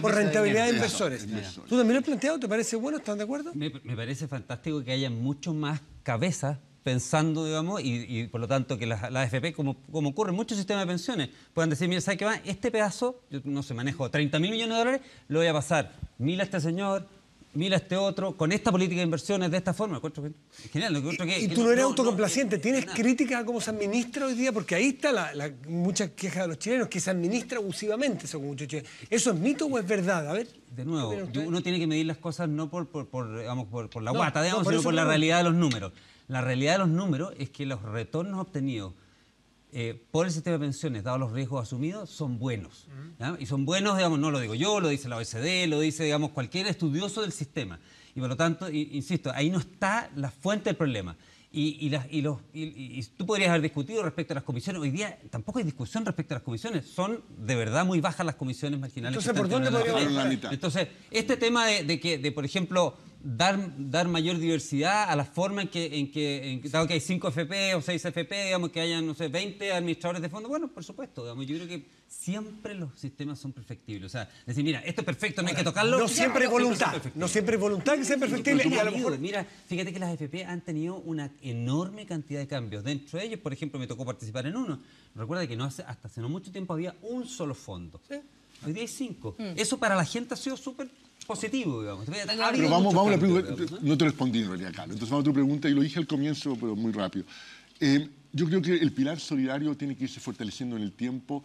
[SPEAKER 3] por rentabilidad de inversores. ¿Tú también lo has planteado? ¿Te parece bueno? ¿Están de acuerdo?
[SPEAKER 4] Me parece fantástico que haya mucho más cabezas pensando, digamos, y por lo tanto que la AFP, como ocurre en muchos sistemas de pensiones, puedan decir, mira, ¿sabes qué va? Este pedazo, yo no sé, manejo 30.000 millones de dólares, lo voy a pasar 1.000 a este señor, 1.000 a este otro, con esta política de inversiones de esta forma. Es genial.
[SPEAKER 3] Y tú no eres autocomplaciente. ¿Tienes críticas a cómo se administra hoy día? Porque ahí está muchas quejas de los chilenos, que se administra abusivamente, según muchos chilenos. ¿Eso es mito o es verdad? A ver.
[SPEAKER 4] De nuevo, uno tiene que medir las cosas no por la guata, digamos, sino por la realidad de los números. La realidad de los números es que los retornos obtenidos por el sistema de pensiones, dados los riesgos asumidos, son buenos. ¿Ya? Y son buenos, digamos, no lo digo yo, lo dice la OECD, lo dice, digamos, cualquier estudioso del sistema. Y por lo tanto, insisto, ahí no está la fuente del problema. Y tú podrías haber discutido respecto a las comisiones. Hoy día tampoco hay discusión respecto a las comisiones. Son de verdad muy bajas las comisiones marginales.
[SPEAKER 3] Entonces, ¿por dónde podríamos
[SPEAKER 7] la mitad?
[SPEAKER 4] Entonces, este tema de por ejemplo, dar mayor diversidad a la forma en que dado que hay 5 FP o 6 FP, digamos, que hayan, no sé, 20 administradores de fondos, bueno, por supuesto, digamos, yo creo que siempre los sistemas son perfectibles. O sea, decir, mira, esto es perfecto, no hay que tocarlo.
[SPEAKER 3] No siempre es voluntad. No siempre es voluntad que sea perfectible. Y a lo mejor...
[SPEAKER 4] Mira, fíjate que las FP han tenido una enorme cantidad de cambios. Dentro de ellos, por ejemplo, me tocó participar en uno. Recuerda que hasta hace no mucho tiempo había un solo fondo. ¿Sí? Hoy día hay 5. Eso para la gente ha sido súper positivo, digamos.
[SPEAKER 7] Pero vamos a la pregunta. No te respondí en realidad, Carlos. Entonces vamos a tu pregunta y lo dije al comienzo, pero muy rápido. Yo creo que el pilar solidario tiene que irse fortaleciendo en el tiempo,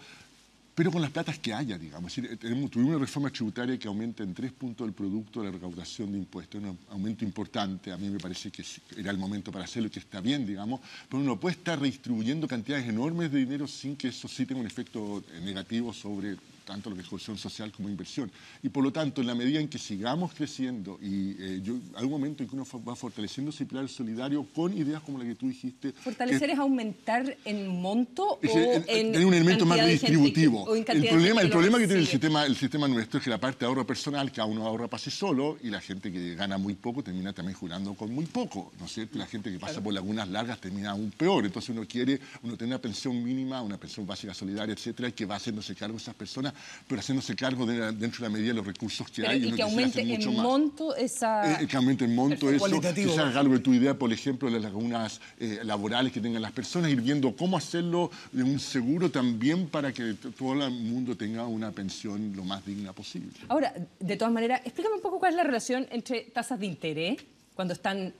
[SPEAKER 7] pero con las platas que haya, digamos. Es decir, tuvimos una reforma tributaria que aumenta en 3 puntos el producto de la recaudación de impuestos, un aumento importante. A mí me parece que era el momento para hacerlo y que está bien, digamos, pero uno puede estar redistribuyendo cantidades enormes de dinero sin que eso sí tenga un efecto negativo sobre tanto lo que es cohesión social como inversión. Y por lo tanto, en la medida en que sigamos creciendo y hay un momento en que uno va fortaleciendo ese pilar solidario con ideas como la que tú dijiste.
[SPEAKER 2] ¿Fortalecer es aumentar en monto o en
[SPEAKER 7] tener un elemento más redistributivo? El problema que tiene el sistema nuestro es que la parte de ahorro personal, cada uno ahorra para sí solo y la gente que gana muy poco termina también jugando con muy poco, ¿no es cierto? La gente que pasa por lagunas largas termina aún peor. Entonces uno tiene una pensión mínima, una pensión básica solidaria, etcétera, que va haciéndose cargo de esas personas, pero haciéndose cargo dentro de la medida de los recursos que hay.
[SPEAKER 2] Y que aumente en monto esa...
[SPEAKER 7] que aumente en monto eso, que se haga algo de tu idea, por ejemplo, de las lagunas laborales que tengan las personas, ir viendo cómo hacerlo de un seguro también para que todo el mundo tenga una pensión lo más digna posible.
[SPEAKER 2] Ahora, de todas maneras, explícame un poco cuál es la relación entre tasas de interés, cuando están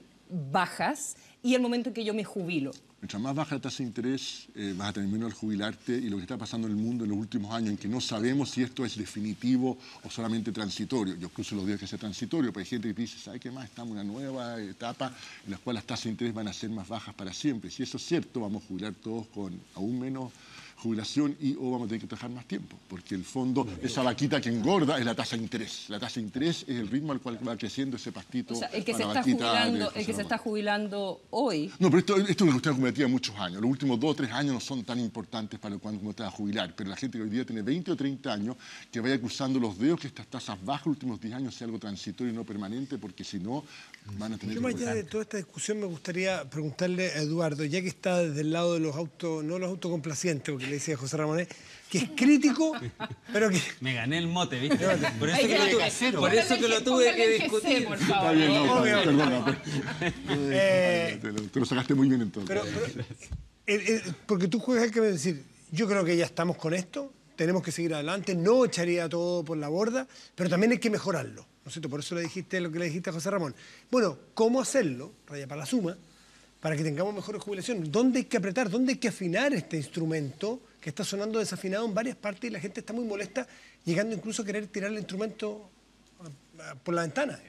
[SPEAKER 2] bajas, y el momento en que yo me jubilo.
[SPEAKER 7] Mientras más baja la tasa de interés, vas a tener menos al jubilarte, y lo que está pasando en el mundo en los últimos años, en que no sabemos si esto es definitivo o solamente transitorio. Yo cruzo los días que sea transitorio, pero hay gente que dice, ¿sabe qué más? Estamos en una nueva etapa en la cual las tasas de interés van a ser más bajas para siempre. Si eso es cierto, vamos a jubilar todos con aún menos jubilación y o vamos a tener que trabajar más tiempo, porque el fondo, esa vaquita que engorda es la tasa de interés. La tasa de interés es el ritmo al cual va creciendo ese pastito.
[SPEAKER 2] O sea, el que se
[SPEAKER 7] para
[SPEAKER 2] está
[SPEAKER 7] vaquita
[SPEAKER 2] jubilando, el que se está jubilando hoy.
[SPEAKER 7] No, pero esto es una cuestión acumulativa de muchos años. Los últimos 2 o 3 años no son tan importantes para cuando te vas a jubilar, pero la gente que hoy día tiene 20 o 30 años, que vaya cruzando los dedos que estas tasas bajas los últimos 10 años sea algo transitorio y no permanente, porque si no van a tener
[SPEAKER 3] Yo más allá de toda esta discusión me gustaría preguntarle a Eduardo, ya que está desde el lado de los no los autocomplacientes, porque le decía José Ramón, que es crítico, pero que...
[SPEAKER 4] Me gané el mote, ¿viste? Por eso, que lo tuve
[SPEAKER 2] Póngale
[SPEAKER 4] que
[SPEAKER 2] el
[SPEAKER 4] discutir.
[SPEAKER 2] GC, por favor.
[SPEAKER 7] Está bien, no,
[SPEAKER 3] Obvio.
[SPEAKER 7] perdona. Te lo sacaste muy bien entonces.
[SPEAKER 3] Porque tú juegas el que me decir, yo creo que ya estamos con esto, tenemos que seguir adelante, no echaría todo por la borda, pero también hay que mejorarlo, ¿no es cierto? Por eso le dijiste lo que le dijiste a José Ramón. Bueno, ¿cómo hacerlo? Raya para la suma, para que tengamos mejores jubilaciones. ¿Dónde hay que apretar? ¿Dónde hay que afinar este instrumento que está sonando desafinado en varias partes y la gente está muy molesta, llegando incluso a querer tirar el instrumento por la ventana?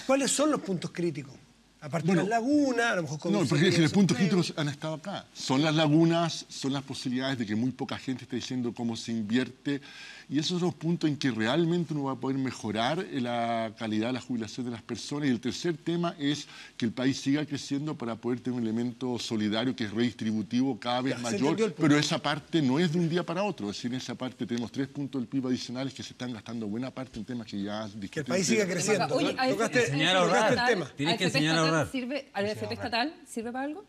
[SPEAKER 3] ¿Cuáles son los puntos críticos? Aparte de las lagunas, a lo mejor...
[SPEAKER 7] No, porque los puntos críticos han estado acá. Son las lagunas, son las posibilidades de que muy poca gente esté diciendo cómo se invierte. Y esos son los puntos en que realmente uno va a poder mejorar la calidad de la jubilación de las personas. Y el tercer tema es que el país siga creciendo para poder tener un elemento solidario que es redistributivo cada vez mayor. Pero esa parte no es de un día para otro. Es decir, en esa parte tenemos 3 puntos del PIB adicionales que se están gastando buena parte en temas que ya...
[SPEAKER 3] Que el país siga creciendo.
[SPEAKER 2] Oye,
[SPEAKER 3] tocaste el tema.
[SPEAKER 4] Tienes que enseñar a ahorrar.
[SPEAKER 2] ¿Al AFP estatal sirve para algo?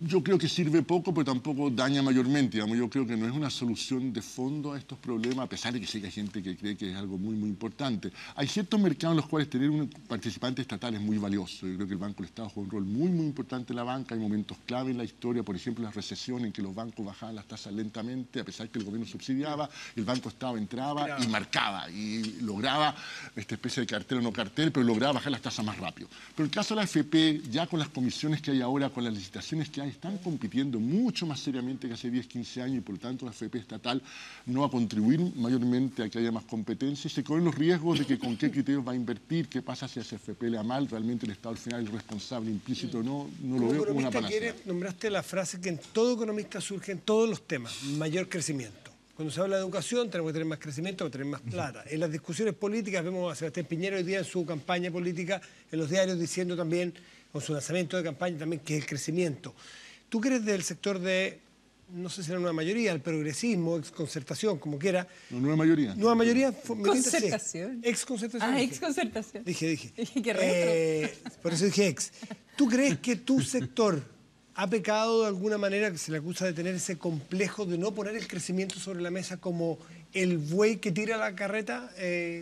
[SPEAKER 7] Yo creo que sirve poco, pero tampoco daña mayormente. Digamos, yo creo que no es una solución de fondo a estos problemas, a pesar de que sí que hay gente que cree que es algo muy, muy importante. Hay ciertos mercados en los cuales tener un participante estatal es muy valioso. Yo creo que el Banco del Estado juega un rol muy, muy importante en la banca. Hay momentos clave en la historia, por ejemplo, la recesión en que los bancos bajaban las tasas lentamente, a pesar que el gobierno subsidiaba, el Banco Estado entraba y marcaba, y lograba esta especie de cartel o no cartel, pero lograba bajar las tasas más rápido. Pero el caso de la AFP, ya con las comisiones que hay ahora, con las licitaciones que hay, están compitiendo mucho más seriamente que hace 10, 15 años y por lo tanto la AFP estatal no va a contribuir mayormente a que haya más competencia y se corren los riesgos de que con qué criterios va a invertir, qué pasa si a esa AFP le va mal, realmente el Estado al final es responsable implícito, no lo veo como una panacea.
[SPEAKER 3] Nombraste la frase que en todo economista surge en todos los temas, mayor crecimiento. Cuando se habla de educación tenemos que tener más crecimiento, tenemos que tener más plata. En las discusiones políticas vemos a Sebastián Piñera hoy día en su campaña política, en los diarios diciendo también, con su lanzamiento de campaña también, que es el crecimiento. Tú que eres del sector de, no sé si era una mayoría, el progresismo, exconcertación, como quiera.
[SPEAKER 7] No, nueva mayoría.
[SPEAKER 3] Nueva mayoría.
[SPEAKER 2] Concertación.
[SPEAKER 3] Exconcertación.
[SPEAKER 2] Exconcertación.
[SPEAKER 3] Dije.
[SPEAKER 2] Qué retro.
[SPEAKER 3] Por eso dije ex. ¿Tú crees que tu sector ha pecado de alguna manera, que se le acusa de tener ese complejo de no poner el crecimiento sobre la mesa como el buey que tira la carreta?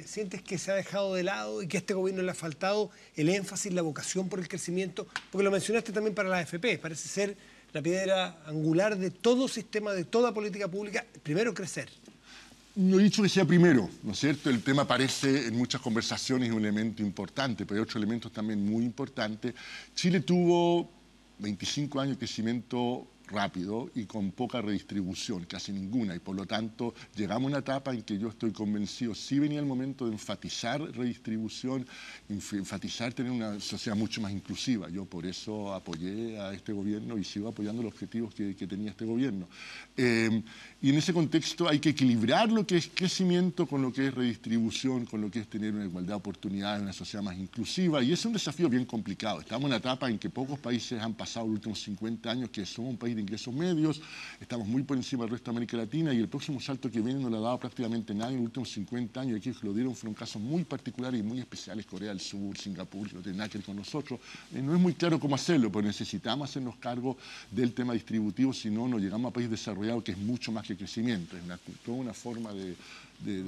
[SPEAKER 3] ¿Sientes que se ha dejado de lado y que a este gobierno le ha faltado el énfasis, la vocación por el crecimiento? Porque lo mencionaste también para la AFP, parece ser la piedra angular de todo sistema, de toda política pública, primero crecer.
[SPEAKER 7] No he dicho que sea primero, ¿no es cierto? El tema aparece en muchas conversaciones, un elemento importante, pero hay otros elementos también muy importantes. Chile tuvo 25 años de crecimiento rápido y con poca redistribución, casi ninguna, y por lo tanto llegamos a una etapa en que yo estoy convencido, sí venía el momento de enfatizar redistribución, enfatizar tener una sociedad mucho más inclusiva. Yo por eso apoyé a este gobierno y sigo apoyando los objetivos que tenía este gobierno. Y en ese contexto hay que equilibrar lo que es crecimiento con lo que es redistribución, con lo que es tener una igualdad de oportunidades, una sociedad más inclusiva, y es un desafío bien complicado. Estamos en una etapa en que pocos países han pasado los últimos 50 años, que somos un país de ingresos medios, estamos muy por encima del resto de América Latina, y el próximo salto que viene no lo ha dado prácticamente nadie en los últimos 50 años, y aquellos que lo dieron fueron casos muy particulares y muy especiales, Corea del Sur, Singapur, que no tienen nada que ver con nosotros. No es muy claro cómo hacerlo, pero necesitamos hacernos cargo del tema distributivo, si no, nos llegamos a país desarrollado que es mucho más que crecimiento, es toda una forma de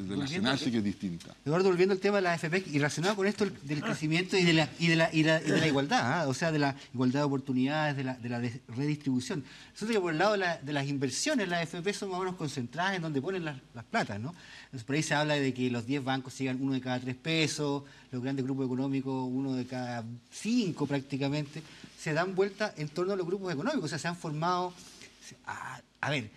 [SPEAKER 7] relacionarse que es distinta.
[SPEAKER 5] Eduardo, volviendo al tema de la AFP y relacionado con esto del crecimiento y de la igualdad, o sea, de la igualdad de oportunidades, de la redistribución. Resulta que por el lado de las inversiones, las AFP son más o menos concentradas en donde ponen las platas, ¿no? Entonces, por ahí se habla de que los 10 bancos sigan 1 de cada 3 pesos, los grandes grupos económicos 1 de cada 5 prácticamente, se dan vuelta en torno a los grupos económicos, o sea, se han formado... A ver,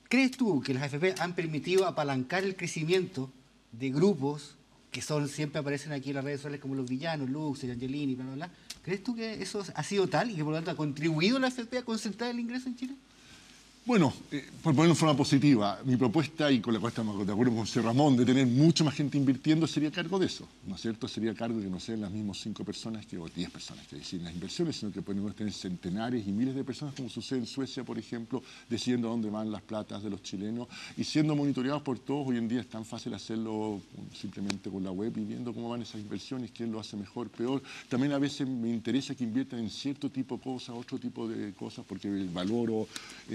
[SPEAKER 5] ¿crees tú que las AFP han permitido apalancar el crecimiento de grupos que siempre aparecen aquí en las redes sociales como los villanos, Luxer, Angelini, bla, bla, bla? ¿Crees tú que eso ha sido tal y que por lo tanto ha contribuido la AFP a concentrar el ingreso en Chile?
[SPEAKER 7] Bueno, por ponerlo en forma positiva, mi propuesta, y con la cual estamos de acuerdo con José Ramón, de tener mucha más gente invirtiendo, sería cargo de eso, ¿no es cierto? Sería cargo de que no sean las mismas 5 personas o 10 personas que deciden las inversiones, sino que podemos tener centenares y miles de personas, como sucede en Suecia, por ejemplo, decidiendo a dónde van las platas de los chilenos y siendo monitoreados por todos. Hoy en día es tan fácil hacerlo simplemente con la web y viendo cómo van esas inversiones, quién lo hace mejor, peor. También a veces me interesa que inviertan en cierto tipo de cosas, otro tipo de cosas, porque valoro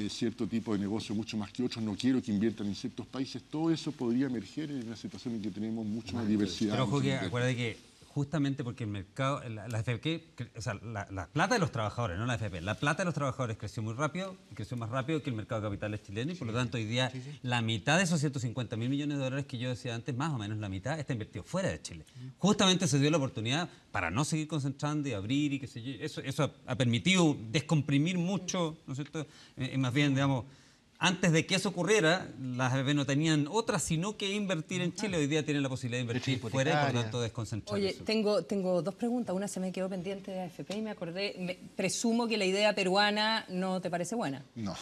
[SPEAKER 7] cierto tipo de negocio mucho más que otros, no quiero que inviertan en ciertos países. Todo eso podría emerger en una situación en que tenemos mucho más diversidad.
[SPEAKER 4] Pero ojo que acuérdate que justamente porque el mercado, la FP, o sea, la plata de los trabajadores, no la FP, la plata de los trabajadores creció muy rápido, creció más rápido que el mercado de capitales chileno y por lo tanto hoy día la mitad de esos 150.000 millones de dólares que yo decía antes, más o menos la mitad, está invertido fuera de Chile. Justamente se dio la oportunidad para no seguir concentrando y abrir y qué sé yo. Eso ha permitido descomprimir mucho, ¿no es cierto? Más bien, digamos, antes de que eso ocurriera, las AFP no tenían otra sino que invertir en Chile. Hoy día tienen la posibilidad de invertir fuera y por lo tanto desconcentrar.
[SPEAKER 2] Oye,
[SPEAKER 4] eso.
[SPEAKER 2] tengo dos preguntas. Una se me quedó pendiente de AFP y me acordé. Presumo que la idea peruana no te parece buena.
[SPEAKER 7] No.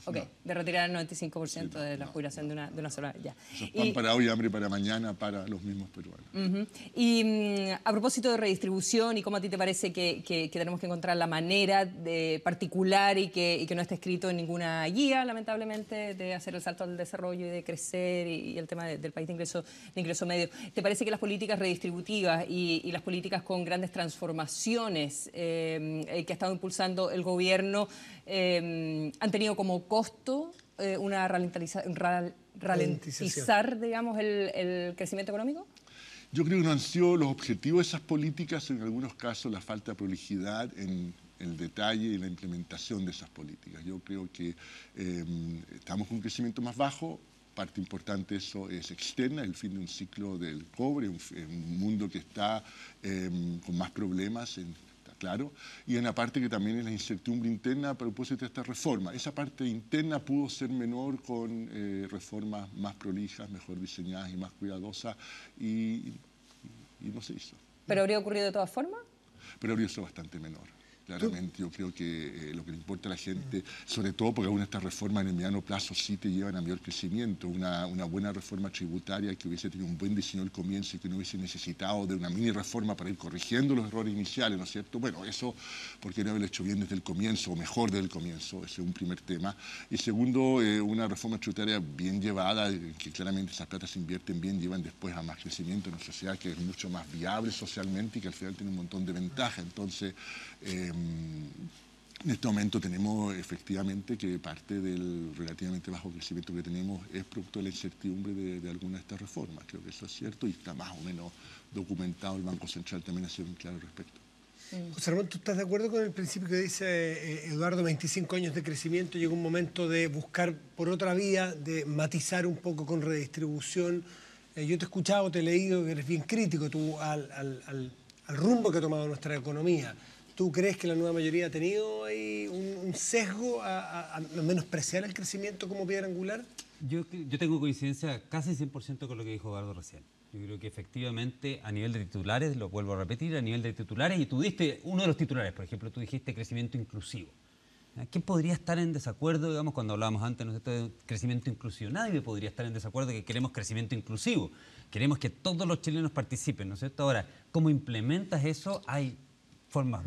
[SPEAKER 2] Ok, de retirar el 95% de la jubilación de una sola vez. Ya.
[SPEAKER 7] Eso es pan para hoy, hambre para mañana, para los mismos peruanos.
[SPEAKER 2] Y a propósito de redistribución y cómo a ti te parece que tenemos que encontrar la manera de particular y que no esté escrito en ninguna guía, lamentablemente, de hacer el salto al desarrollo y de crecer y el tema del país de ingreso medio. ¿Te parece que las políticas redistributivas y las políticas con grandes transformaciones que ha estado impulsando el gobierno han tenido como costo ralentizar, digamos, el crecimiento económico?
[SPEAKER 7] Yo creo que no han sido los objetivos de esas políticas, en algunos casos la falta de prolijidad en el detalle y la implementación de esas políticas. Yo creo que estamos con un crecimiento más bajo. Parte importante de eso es externa, el fin de un ciclo del cobre, un mundo que está con más problemas, claro, y una parte que también es la incertidumbre interna a propósito de esta reforma. Esa parte interna pudo ser menor con reformas más prolijas, mejor diseñadas y más cuidadosas, y no se hizo.
[SPEAKER 2] ¿Pero habría ocurrido de todas formas?
[SPEAKER 7] Pero habría sido bastante menor. Claramente, yo creo que lo que le importa a la gente, sobre todo porque algunas de estas reformas en el mediano plazo sí te llevan a mayor crecimiento, una buena reforma tributaria que hubiese tenido un buen diseño al comienzo y que no hubiese necesitado de una mini reforma para ir corrigiendo los errores iniciales, ¿no es cierto? Bueno, eso, ¿por qué no haberlo hecho bien desde el comienzo o mejor desde el comienzo? Ese es un primer tema. Y segundo, una reforma tributaria bien llevada, que claramente esas platas se invierten bien, llevan después a más crecimiento en una sociedad que es mucho más viable socialmente y que al final tiene un montón de ventajas. Entonces, en este momento tenemos efectivamente que parte del relativamente bajo crecimiento que tenemos es producto de la incertidumbre de algunas de estas reformas. Creo que eso es cierto y está más o menos documentado. El Banco Central también ha sido muy claro al respecto.
[SPEAKER 3] José Ramón, ¿tú estás de acuerdo con el principio que dice Eduardo, 25 años de crecimiento, llegó un momento de buscar por otra vía, de matizar un poco con redistribución? Yo te he escuchado, te he leído que eres bien crítico tú al rumbo que ha tomado nuestra economía. ¿Tú crees que la nueva mayoría ha tenido ahí un sesgo a menospreciar el crecimiento como piedra angular?
[SPEAKER 4] Yo tengo coincidencia casi 100% con lo que dijo Eduardo recién. Yo creo que efectivamente a nivel de titulares, lo vuelvo a repetir, a nivel de titulares, y tú diste uno de los titulares, por ejemplo, tú dijiste crecimiento inclusivo. ¿Quién podría estar en desacuerdo, digamos, cuando hablábamos antes, ¿no es cierto?, de crecimiento inclusivo? Nadie podría estar en desacuerdo de que queremos crecimiento inclusivo. Queremos que todos los chilenos participen, ¿no es cierto? Ahora, ¿cómo implementas eso? Hay formas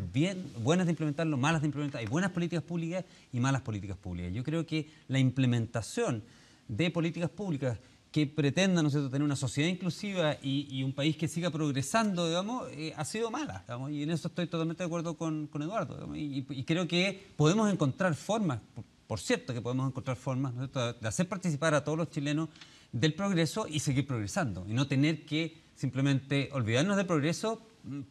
[SPEAKER 4] buenas de implementarlo, malas de implementar. Hay buenas políticas públicas y malas políticas públicas. Yo creo que la implementación de políticas públicas que pretendan, ¿no es cierto?, tener una sociedad inclusiva y un país que siga progresando, digamos, ha sido mala, digamos, y en eso estoy totalmente de acuerdo con Eduardo, digamos, y creo que podemos encontrar formas, por cierto que podemos encontrar formas, ¿no es cierto?, de hacer participar a todos los chilenos del progreso y seguir progresando, y no tener que simplemente olvidarnos del progreso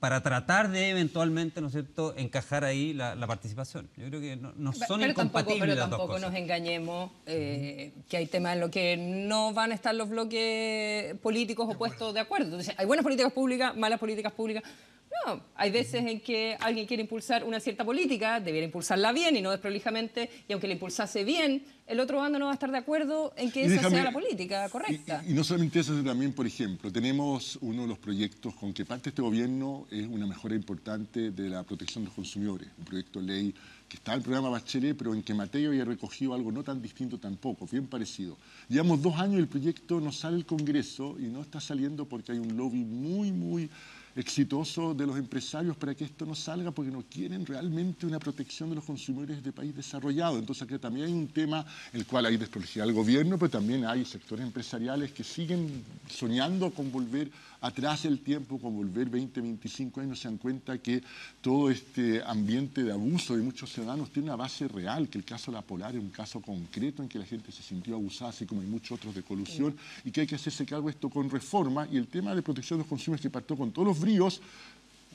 [SPEAKER 4] para tratar de eventualmente, ¿no es cierto?, encajar ahí la participación. Yo creo que no son incompatibles las dos cosas.
[SPEAKER 2] Pero tampoco nos engañemos que hay temas en los que no van a estar los bloques políticos opuestos de acuerdo. Entonces, hay buenas políticas públicas, malas políticas públicas. No No, hay veces en que alguien quiere impulsar una cierta política, debiera impulsarla bien y no desprolijamente, y aunque la impulsase bien, el otro bando no va a estar de acuerdo en que esa sea la política correcta.
[SPEAKER 7] Y no solamente eso, sino también, por ejemplo, tenemos uno de los proyectos con que parte este gobierno es una mejora importante de la protección de los consumidores, un proyecto de ley que está en el programa Bachelet, pero en que Mateo había recogido algo no tan distinto tampoco, bien parecido. Llevamos 2 años y el proyecto no sale del Congreso y no está saliendo porque hay un lobby muy exitoso de los empresarios para que esto no salga, porque no quieren realmente una protección de los consumidores de país desarrollado. Entonces aquí también hay un tema en el cual hay desprolijidad del gobierno, pero también hay sectores empresariales que siguen soñando con volver atrás el tiempo, con volver 20, 25 años, se dan cuenta que todo este ambiente de abuso de muchos ciudadanos tiene una base real, que el caso de la Polar es un caso concreto en que la gente se sintió abusada, así como hay muchos otros de colusión, y que hay que hacerse cargo de esto con reforma, y el tema de protección de los consumidores que partió con todos los bríos,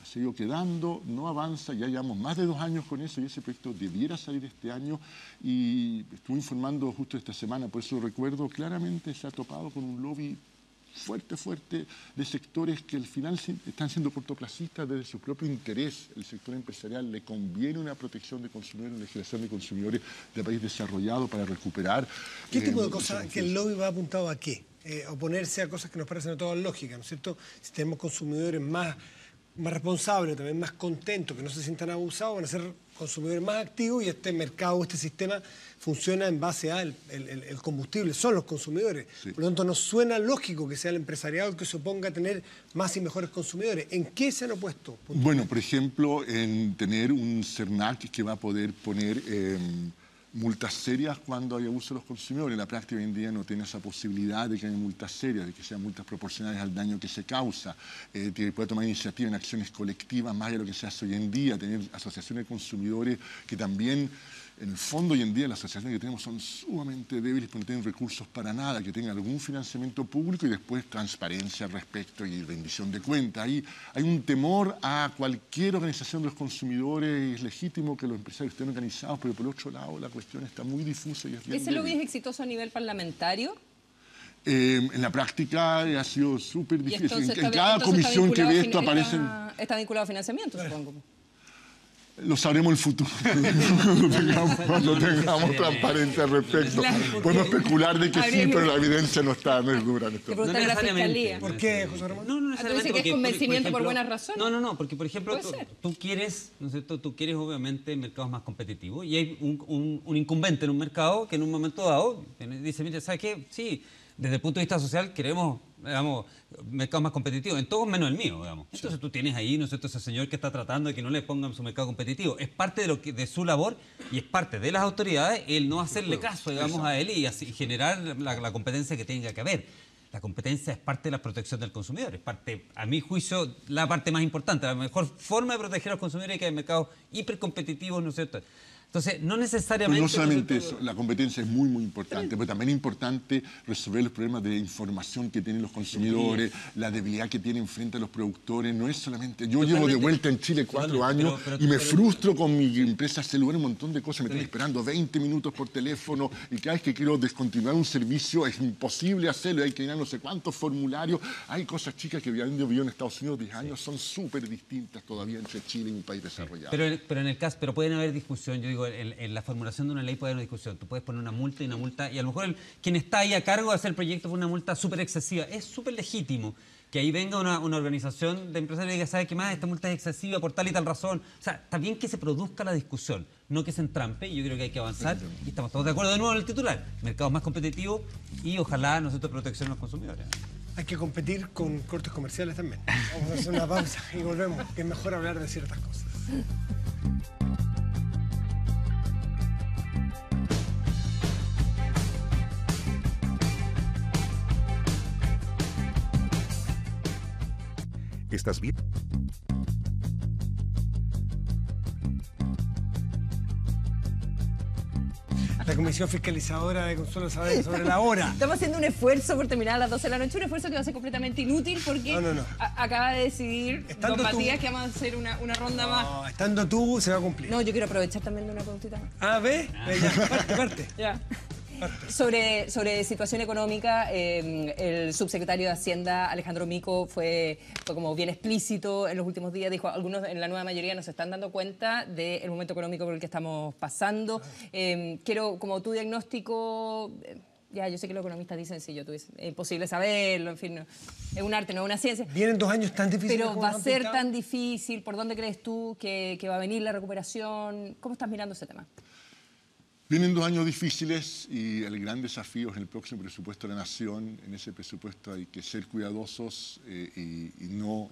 [SPEAKER 7] ha seguido quedando, no avanza, ya llevamos más de 2 años con eso y ese proyecto debiera salir este año y estuve informando justo esta semana, por eso recuerdo claramente se ha topado con un lobby fuerte de sectores que al final están siendo cortoplacistas desde su propio interés. El sector empresarial le conviene una protección de consumidores, una legislación de consumidores de país desarrollado para recuperar.
[SPEAKER 3] ¿Qué tipo de cosas que el lobby va apuntado a qué? Oponerse a cosas que nos parecen a todas lógicas, ¿no es cierto? Si tenemos consumidores más responsables, también más contentos, que no se sientan abusados, van a ser consumidores más activos y este mercado, este sistema funciona en base a el combustible, son los consumidores. Sí. Por lo tanto, nos suena lógico que sea el empresariado el que se oponga a tener más y mejores consumidores. ¿En qué se han opuesto?
[SPEAKER 7] Bueno, por ejemplo, en tener un CERNAC que va a poder poner multas serias cuando hay abuso de los consumidores. La práctica hoy en día no tiene esa posibilidad de que haya multas serias, de que sean multas proporcionales al daño que se causa. Puede tomar iniciativa en acciones colectivas, más de lo que se hace hoy en día, tener asociaciones de consumidores que también, en el fondo hoy en día las asociaciones que tenemos son sumamente débiles, porque no tienen recursos para nada, que tengan algún financiamiento público y después transparencia al respecto y rendición de cuentas. Ahí hay un temor a cualquier organización de los consumidores, es legítimo que los empresarios estén organizados, pero por otro lado la cuestión está muy difusa y es bien
[SPEAKER 2] ¿Ese lobby es exitoso a nivel parlamentario?
[SPEAKER 7] En la práctica ha sido súper difícil. En cada comisión que ve esto aparecen...
[SPEAKER 2] Está vinculado a financiamiento, supongo.
[SPEAKER 7] Lo sabremos en el futuro, cuando tengamos transparencia al respecto. Podemos especular de que sí, pero la evidencia no es dura en este momento.
[SPEAKER 2] No necesariamente.
[SPEAKER 3] ¿Por qué, José Ramón?
[SPEAKER 4] No necesariamente.
[SPEAKER 2] Porque es convencimiento por buenas razones.
[SPEAKER 4] No, porque por ejemplo tú quieres, ¿no es cierto? Tú quieres obviamente mercados más competitivos y hay un incumbente en un mercado que en un momento dado dice, mira, ¿sabes qué? Sí, desde el punto de vista social queremos, digamos, mercados más competitivos, en todos menos el mío, digamos. Entonces tú tienes ahí, ¿no es cierto?, ese señor que está tratando de que no le pongan su mercado competitivo. Es parte de su labor y es parte de las autoridades el no hacerle caso, digamos, a él y así generar la competencia que tenga que haber. La competencia es parte de la protección del consumidor, es parte, a mi juicio, la parte más importante. La mejor forma de proteger a los consumidores es que hay mercados hipercompetitivos, ¿no es cierto? Entonces, no necesariamente...
[SPEAKER 7] Pero no solamente eso, la competencia es muy importante, pero también es importante resolver los problemas de información que tienen los consumidores, la debilidad que tienen frente a los productores. No es solamente... Yo llevo de vuelta en Chile 4 años y me frustro con mi empresa celular, un montón de cosas. Me están esperando 20 minutos por teléfono y cada vez que quiero descontinuar un servicio es imposible hacerlo. Hay que llenar no sé cuántos formularios. Hay cosas chicas que habiendo vivido en Estados Unidos 10 años son súper distintas todavía entre Chile y un país desarrollado.
[SPEAKER 4] Pero en el caso, pero pueden haber discusión, yo digo, en la formulación de una ley puede haber una discusión. Tú puedes poner una multa y a lo mejor quien está ahí a cargo de hacer el proyecto por una multa súper excesiva. Es súper legítimo que ahí venga una organización de empresarios y diga, ¿sabe qué más? Esta multa es excesiva por tal y tal razón. O sea, está bien que se produzca la discusión, no que se entrampe. Yo creo que hay que avanzar y estamos todos de acuerdo de nuevo en el titular. Mercados más competitivos y ojalá nosotros protección a los consumidores.
[SPEAKER 3] Hay que competir con cortes comerciales también. Vamos a hacer una pausa y volvemos, que es mejor hablar de ciertas cosas.
[SPEAKER 12] ¿Estás bien?
[SPEAKER 3] La Comisión Fiscalizadora de Consuelo Saavedra sobre la hora.
[SPEAKER 2] Estamos haciendo un esfuerzo por terminar a las 12 de la noche, un esfuerzo que va a ser completamente inútil porque acaba de decidir don Matías que vamos a hacer una ronda más.
[SPEAKER 3] No, estando tú se va a cumplir.
[SPEAKER 2] No, yo quiero aprovechar también de una pautita más.
[SPEAKER 3] Ah, ¿ves? Ya, parte.
[SPEAKER 2] Ya. Sobre situación económica, el subsecretario de Hacienda, Alejandro Mico, fue como bien explícito en los últimos días. Dijo, algunos en la nueva mayoría no se están dando cuenta del momento económico por el que estamos pasando. Quiero, como tu diagnóstico... Ya, yo sé que los economistas dicen, sí, es imposible saberlo, en fin, no, es un arte, no es una ciencia.
[SPEAKER 3] Vienen 2 años tan difíciles.
[SPEAKER 2] Pero va a ser tan difícil. ¿Por dónde crees tú que va a venir la recuperación? ¿Cómo estás mirando ese tema?
[SPEAKER 7] Vienen 2 años difíciles y el gran desafío es el próximo presupuesto de la Nación. En ese presupuesto hay que ser cuidadosos y no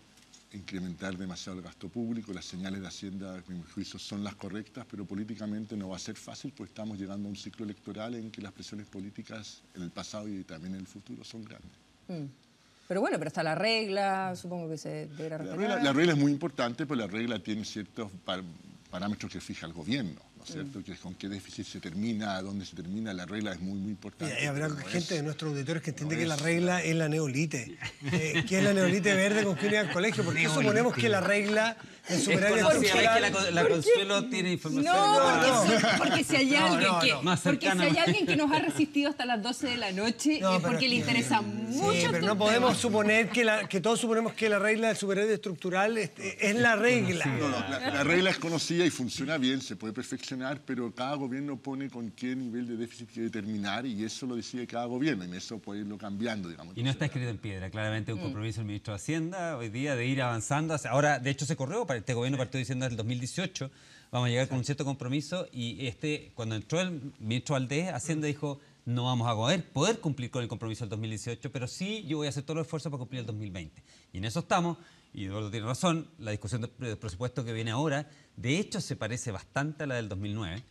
[SPEAKER 7] incrementar demasiado el gasto público. Las señales de Hacienda, a mi juicio, son las correctas, pero políticamente no va a ser fácil, porque estamos llegando a un ciclo electoral en que las presiones políticas en el pasado y también en el futuro son grandes.
[SPEAKER 2] Pero bueno, pero está la regla, supongo que se deberá respetar.
[SPEAKER 7] La regla es muy importante, pero la regla tiene ciertos parámetros que fija el gobierno, ¿no es cierto? Que es con qué déficit se termina, dónde se termina. La regla es muy, muy importante.
[SPEAKER 3] Y habrá gente de nuestros auditores que entiende que la regla es la neolite. ¿Qué es la neolite verde con que uno iba al colegio? ¿Por qué suponemos que la regla en superaria estructural...
[SPEAKER 4] La Consuelo tiene información.
[SPEAKER 2] Porque si hay alguien que nos ha resistido hasta las 12 de la noche es porque le interesa mucho.
[SPEAKER 3] Sí, pero no podemos suponer que todos suponemos que la regla del superaria estructural es la regla.
[SPEAKER 7] La regla es conocida y funciona bien, se puede perfeccionar, pero cada gobierno pone con qué nivel de déficit quiere terminar y eso lo decide cada gobierno, y en eso puede irlo cambiando, digamos.
[SPEAKER 4] Y no está escrito en piedra, claramente un compromiso del ministro de Hacienda hoy día de ir avanzando. Ahora, de hecho, se corrió, este gobierno partió diciendo desde el 2018 vamos a llegar con un cierto compromiso, y cuando entró el ministro Valdés, Hacienda dijo, no vamos a poder cumplir con el compromiso del 2018, pero sí yo voy a hacer todos los esfuerzos para cumplir el 2020. Y en eso estamos. Y Eduardo tiene razón, la discusión del presupuesto que viene ahora, de hecho, se parece bastante a la del 2009,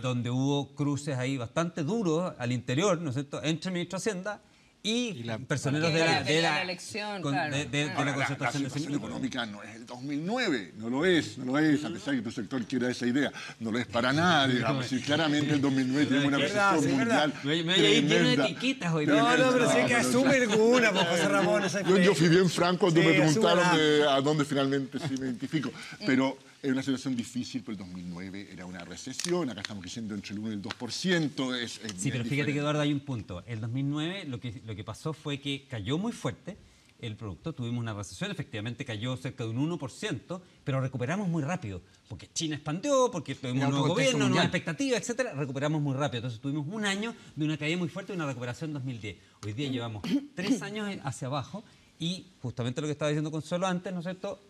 [SPEAKER 4] donde hubo cruces ahí bastante duros al interior, ¿no es cierto?, entre el ministro de Hacienda y personeros de la
[SPEAKER 2] elección,
[SPEAKER 7] de la concertación. La situación económica no es el 2009, no lo es, a pesar de que tu sector quiera esa idea, no lo es para nada, digamos. Si claramente el 2009 tiene una recesión mundial tremenda.
[SPEAKER 3] No, pero sí que asume alguna, José Ramón.
[SPEAKER 7] Yo fui bien franco cuando me preguntaron a dónde finalmente sí me identifico, pero es una situación difícil, pero el 2009 era una recesión, acá estamos creciendo entre el 1 y el 2%.
[SPEAKER 4] Sí, pero fíjate que, Eduardo, hay un punto. El 2009 lo que pasó fue que cayó muy fuerte el producto, tuvimos una recesión, efectivamente cayó cerca de un 1%, pero recuperamos muy rápido, porque China expandió, porque tuvimos un nuevo gobierno, nuevas expectativas, etcétera, recuperamos muy rápido. Entonces tuvimos un año de una caída muy fuerte y una recuperación en 2010. Hoy día llevamos 3 años hacia abajo. Y justamente lo que estaba diciendo Consuelo antes, ¿no es cierto?,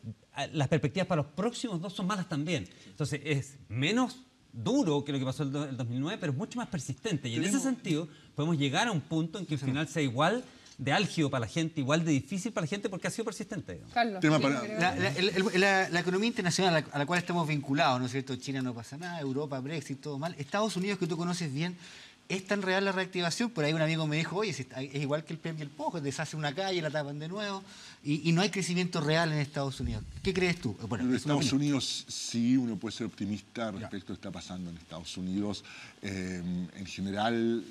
[SPEAKER 4] las perspectivas para los próximos 2 son malas también. Entonces es menos duro que lo que pasó el 2009, pero es mucho más persistente. Y en ese sentido podemos llegar a un punto en que al final sea igual de álgido para la gente, igual de difícil para la gente, porque ha sido persistente.
[SPEAKER 2] Carlos,
[SPEAKER 5] la economía internacional a la cual estamos vinculados, ¿no es cierto? China no pasa nada, Europa, Brexit, todo mal. Estados Unidos, que tú conoces bien, ¿es tan real la reactivación? Por ahí un amigo me dijo, oye, es igual que el PEM y el POJ, deshace una calle, la tapan de nuevo, y no hay crecimiento real en Estados Unidos. ¿Qué crees tú? Bueno,
[SPEAKER 7] en Estados Unidos sí, uno puede ser optimista respecto a lo que está pasando en Estados Unidos. En general,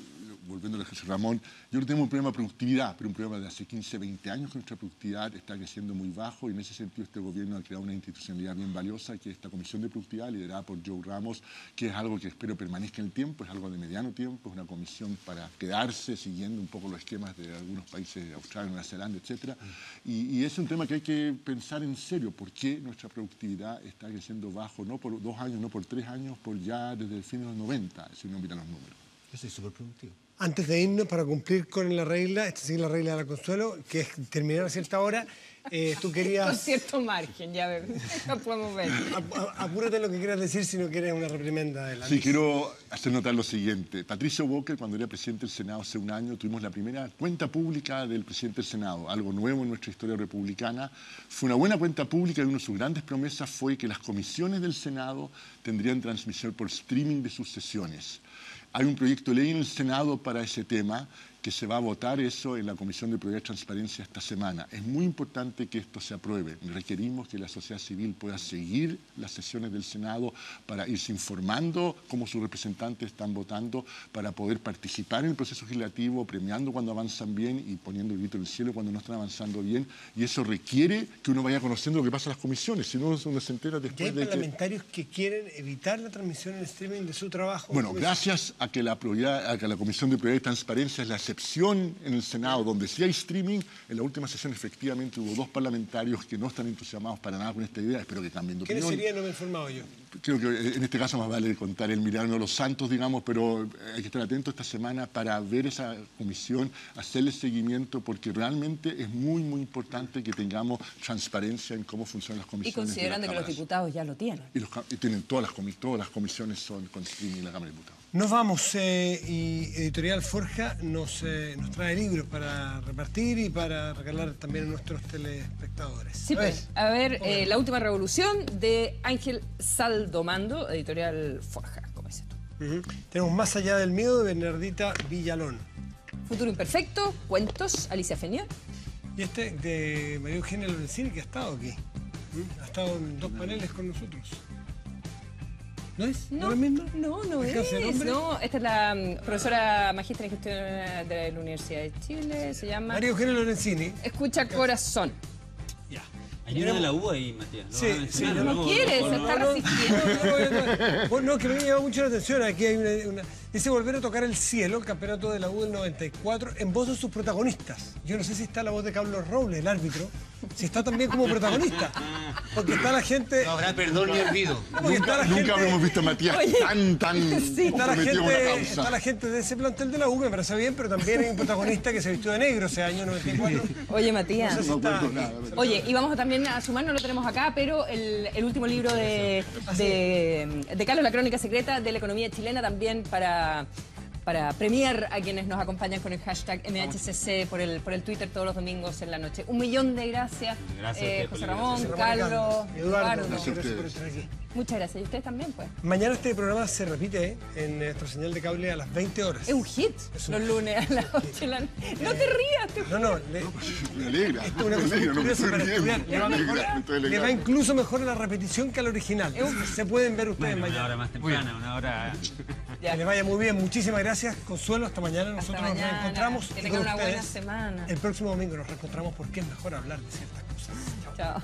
[SPEAKER 7] volviendo a lo que dice Ramón, yo no tengo un problema de productividad, pero un problema de hace 15, 20 años que nuestra productividad está creciendo muy bajo, y en ese sentido este gobierno ha creado una institucionalidad bien valiosa, que es esta Comisión de Productividad liderada por Joe Ramos, que es algo que espero permanezca en el tiempo, es algo de mediano tiempo, es una comisión para quedarse siguiendo un poco los esquemas de algunos países de Australia, Nueva Zelanda, etc. Y es un tema que hay que pensar en serio, por qué nuestra productividad está creciendo bajo, no por 2 años, no por 3 años, por ya desde el fin de los 90, si uno mira los números.
[SPEAKER 5] Yo soy súper productivo.
[SPEAKER 3] Antes de irnos, para cumplir con la regla, sí, la regla de la Consuelo, que es terminar a cierta hora, tú querías...
[SPEAKER 2] Con cierto margen, ya lo podemos ver.
[SPEAKER 3] Apúrate lo que quieras decir si no quieres una reprimenda de la
[SPEAKER 7] Sí, quiero hacer notar lo siguiente. Patricio Bóquer, cuando era presidente del Senado hace un año, tuvimos la primera cuenta pública del presidente del Senado, algo nuevo en nuestra historia republicana. Fue una buena cuenta pública y una de sus grandes promesas fue que las comisiones del Senado tendrían transmisión por streaming de sus sesiones. Hay un proyecto de ley en el Senado para ese tema que se va a votar eso en la Comisión de Probidad y Transparencia esta semana. Es muy importante que esto se apruebe. Requerimos que la sociedad civil pueda seguir las sesiones del Senado para irse informando cómo sus representantes están votando, para poder participar en el proceso legislativo, premiando cuando avanzan bien y poniendo el grito en el cielo cuando no están avanzando bien. Y eso requiere que uno vaya conociendo lo que pasa en las comisiones, si no uno se entera después
[SPEAKER 3] ¿Y hay
[SPEAKER 7] de que...
[SPEAKER 3] parlamentarios que quieren evitar la transmisión en streaming de su trabajo?
[SPEAKER 7] Bueno, gracias a que la Comisión de Probidad y Transparencia es la excepción en el Senado, donde sí hay streaming, en la última sesión efectivamente hubo 2 parlamentarios que no están entusiasmados para nada con esta idea. Espero que cambien de opinión.
[SPEAKER 3] ¿Quiénes serían? No me he informado yo.
[SPEAKER 7] Creo que en este caso más vale contar el Milagro de los Santos, digamos, pero hay que estar atento esta semana para ver esa comisión, hacerle seguimiento, porque realmente es muy, muy importante que tengamos transparencia en cómo funcionan las comisiones.
[SPEAKER 2] Y considerando que los diputados ya lo tienen.
[SPEAKER 7] Y tienen todas las comisiones son con streaming en la Cámara de Diputados.
[SPEAKER 3] Nos vamos y Editorial Forja nos trae libros para repartir y para regalar también a nuestros telespectadores.
[SPEAKER 2] Sí, pues, a ver, La Última Revolución de Ángel Saldomando, Editorial Forja, como dices tú.
[SPEAKER 3] Tenemos Más allá del miedo de Bernardita Villalón.
[SPEAKER 2] Futuro Imperfecto, Cuentos, Alicia Fenier.
[SPEAKER 3] Y este de María Eugenia Lorenzini, que ha estado aquí. Ha estado en 2 paneles con nosotros. ¿No es?
[SPEAKER 2] No,
[SPEAKER 3] ¿No es mismo?
[SPEAKER 2] no es. No, esta es la profesora magíster en gestión de la Universidad de Chile, se llama...
[SPEAKER 3] María Eugenia Lorenzini.
[SPEAKER 2] Escucha Corazón.
[SPEAKER 3] Ya.
[SPEAKER 4] Hay uno de la U ahí, Matías.
[SPEAKER 3] Sí,
[SPEAKER 2] no quiere, se está resistiendo.
[SPEAKER 3] No, que me llama mucho la atención. Aquí hay una... Dice Volver a tocar el cielo, el campeonato de la U del 94, en voz de sus protagonistas. Yo no sé si está la voz de Carlos Robles, el árbitro, si está también como protagonista. Porque está la gente...
[SPEAKER 5] No habrá perdón ni olvido.
[SPEAKER 7] Nunca habíamos visto a Matías tan
[SPEAKER 3] Sí,
[SPEAKER 7] comprometido con la causa.
[SPEAKER 3] está la gente de ese plantel de la U, me parece bien, pero también hay un protagonista que se vistió de negro ese año 94.
[SPEAKER 2] Oye, Matías.
[SPEAKER 3] No sé si está...
[SPEAKER 2] Oye, y vamos también a sumar, no lo tenemos acá, pero el último libro de Carlos, La Crónica Secreta de la Economía Chilena, también para premiar a quienes nos acompañan con el hashtag MHCC por el Twitter todos los domingos en la noche. 1.000.000 de gracias, José Ramón, Carlos,
[SPEAKER 3] Eduardo.
[SPEAKER 7] Gracias a ustedes.
[SPEAKER 2] Muchas gracias. Y ustedes también, pues.
[SPEAKER 3] Mañana este programa se repite en nuestra señal de cable a las 20 horas.
[SPEAKER 2] Es un hit los lunes a las 8 de la noche. No te rías.
[SPEAKER 3] No.
[SPEAKER 7] Me alegra.
[SPEAKER 3] Esto es una cosa curiosa para estudiar. Le va incluso mejor a la repetición que al original. Se pueden ver ustedes
[SPEAKER 4] Una
[SPEAKER 3] mañana.
[SPEAKER 4] hora más temprana, una hora...
[SPEAKER 3] Que les vaya muy bien. Muchísimas gracias, Consuelo. Hasta mañana. Nosotros nos reencontramos.
[SPEAKER 2] Que
[SPEAKER 3] y
[SPEAKER 2] tengan
[SPEAKER 3] con
[SPEAKER 2] una buena
[SPEAKER 3] ustedes
[SPEAKER 2] semana.
[SPEAKER 3] el próximo domingo nos reencontramos porque es mejor hablar de ciertas cosas.
[SPEAKER 2] Chao.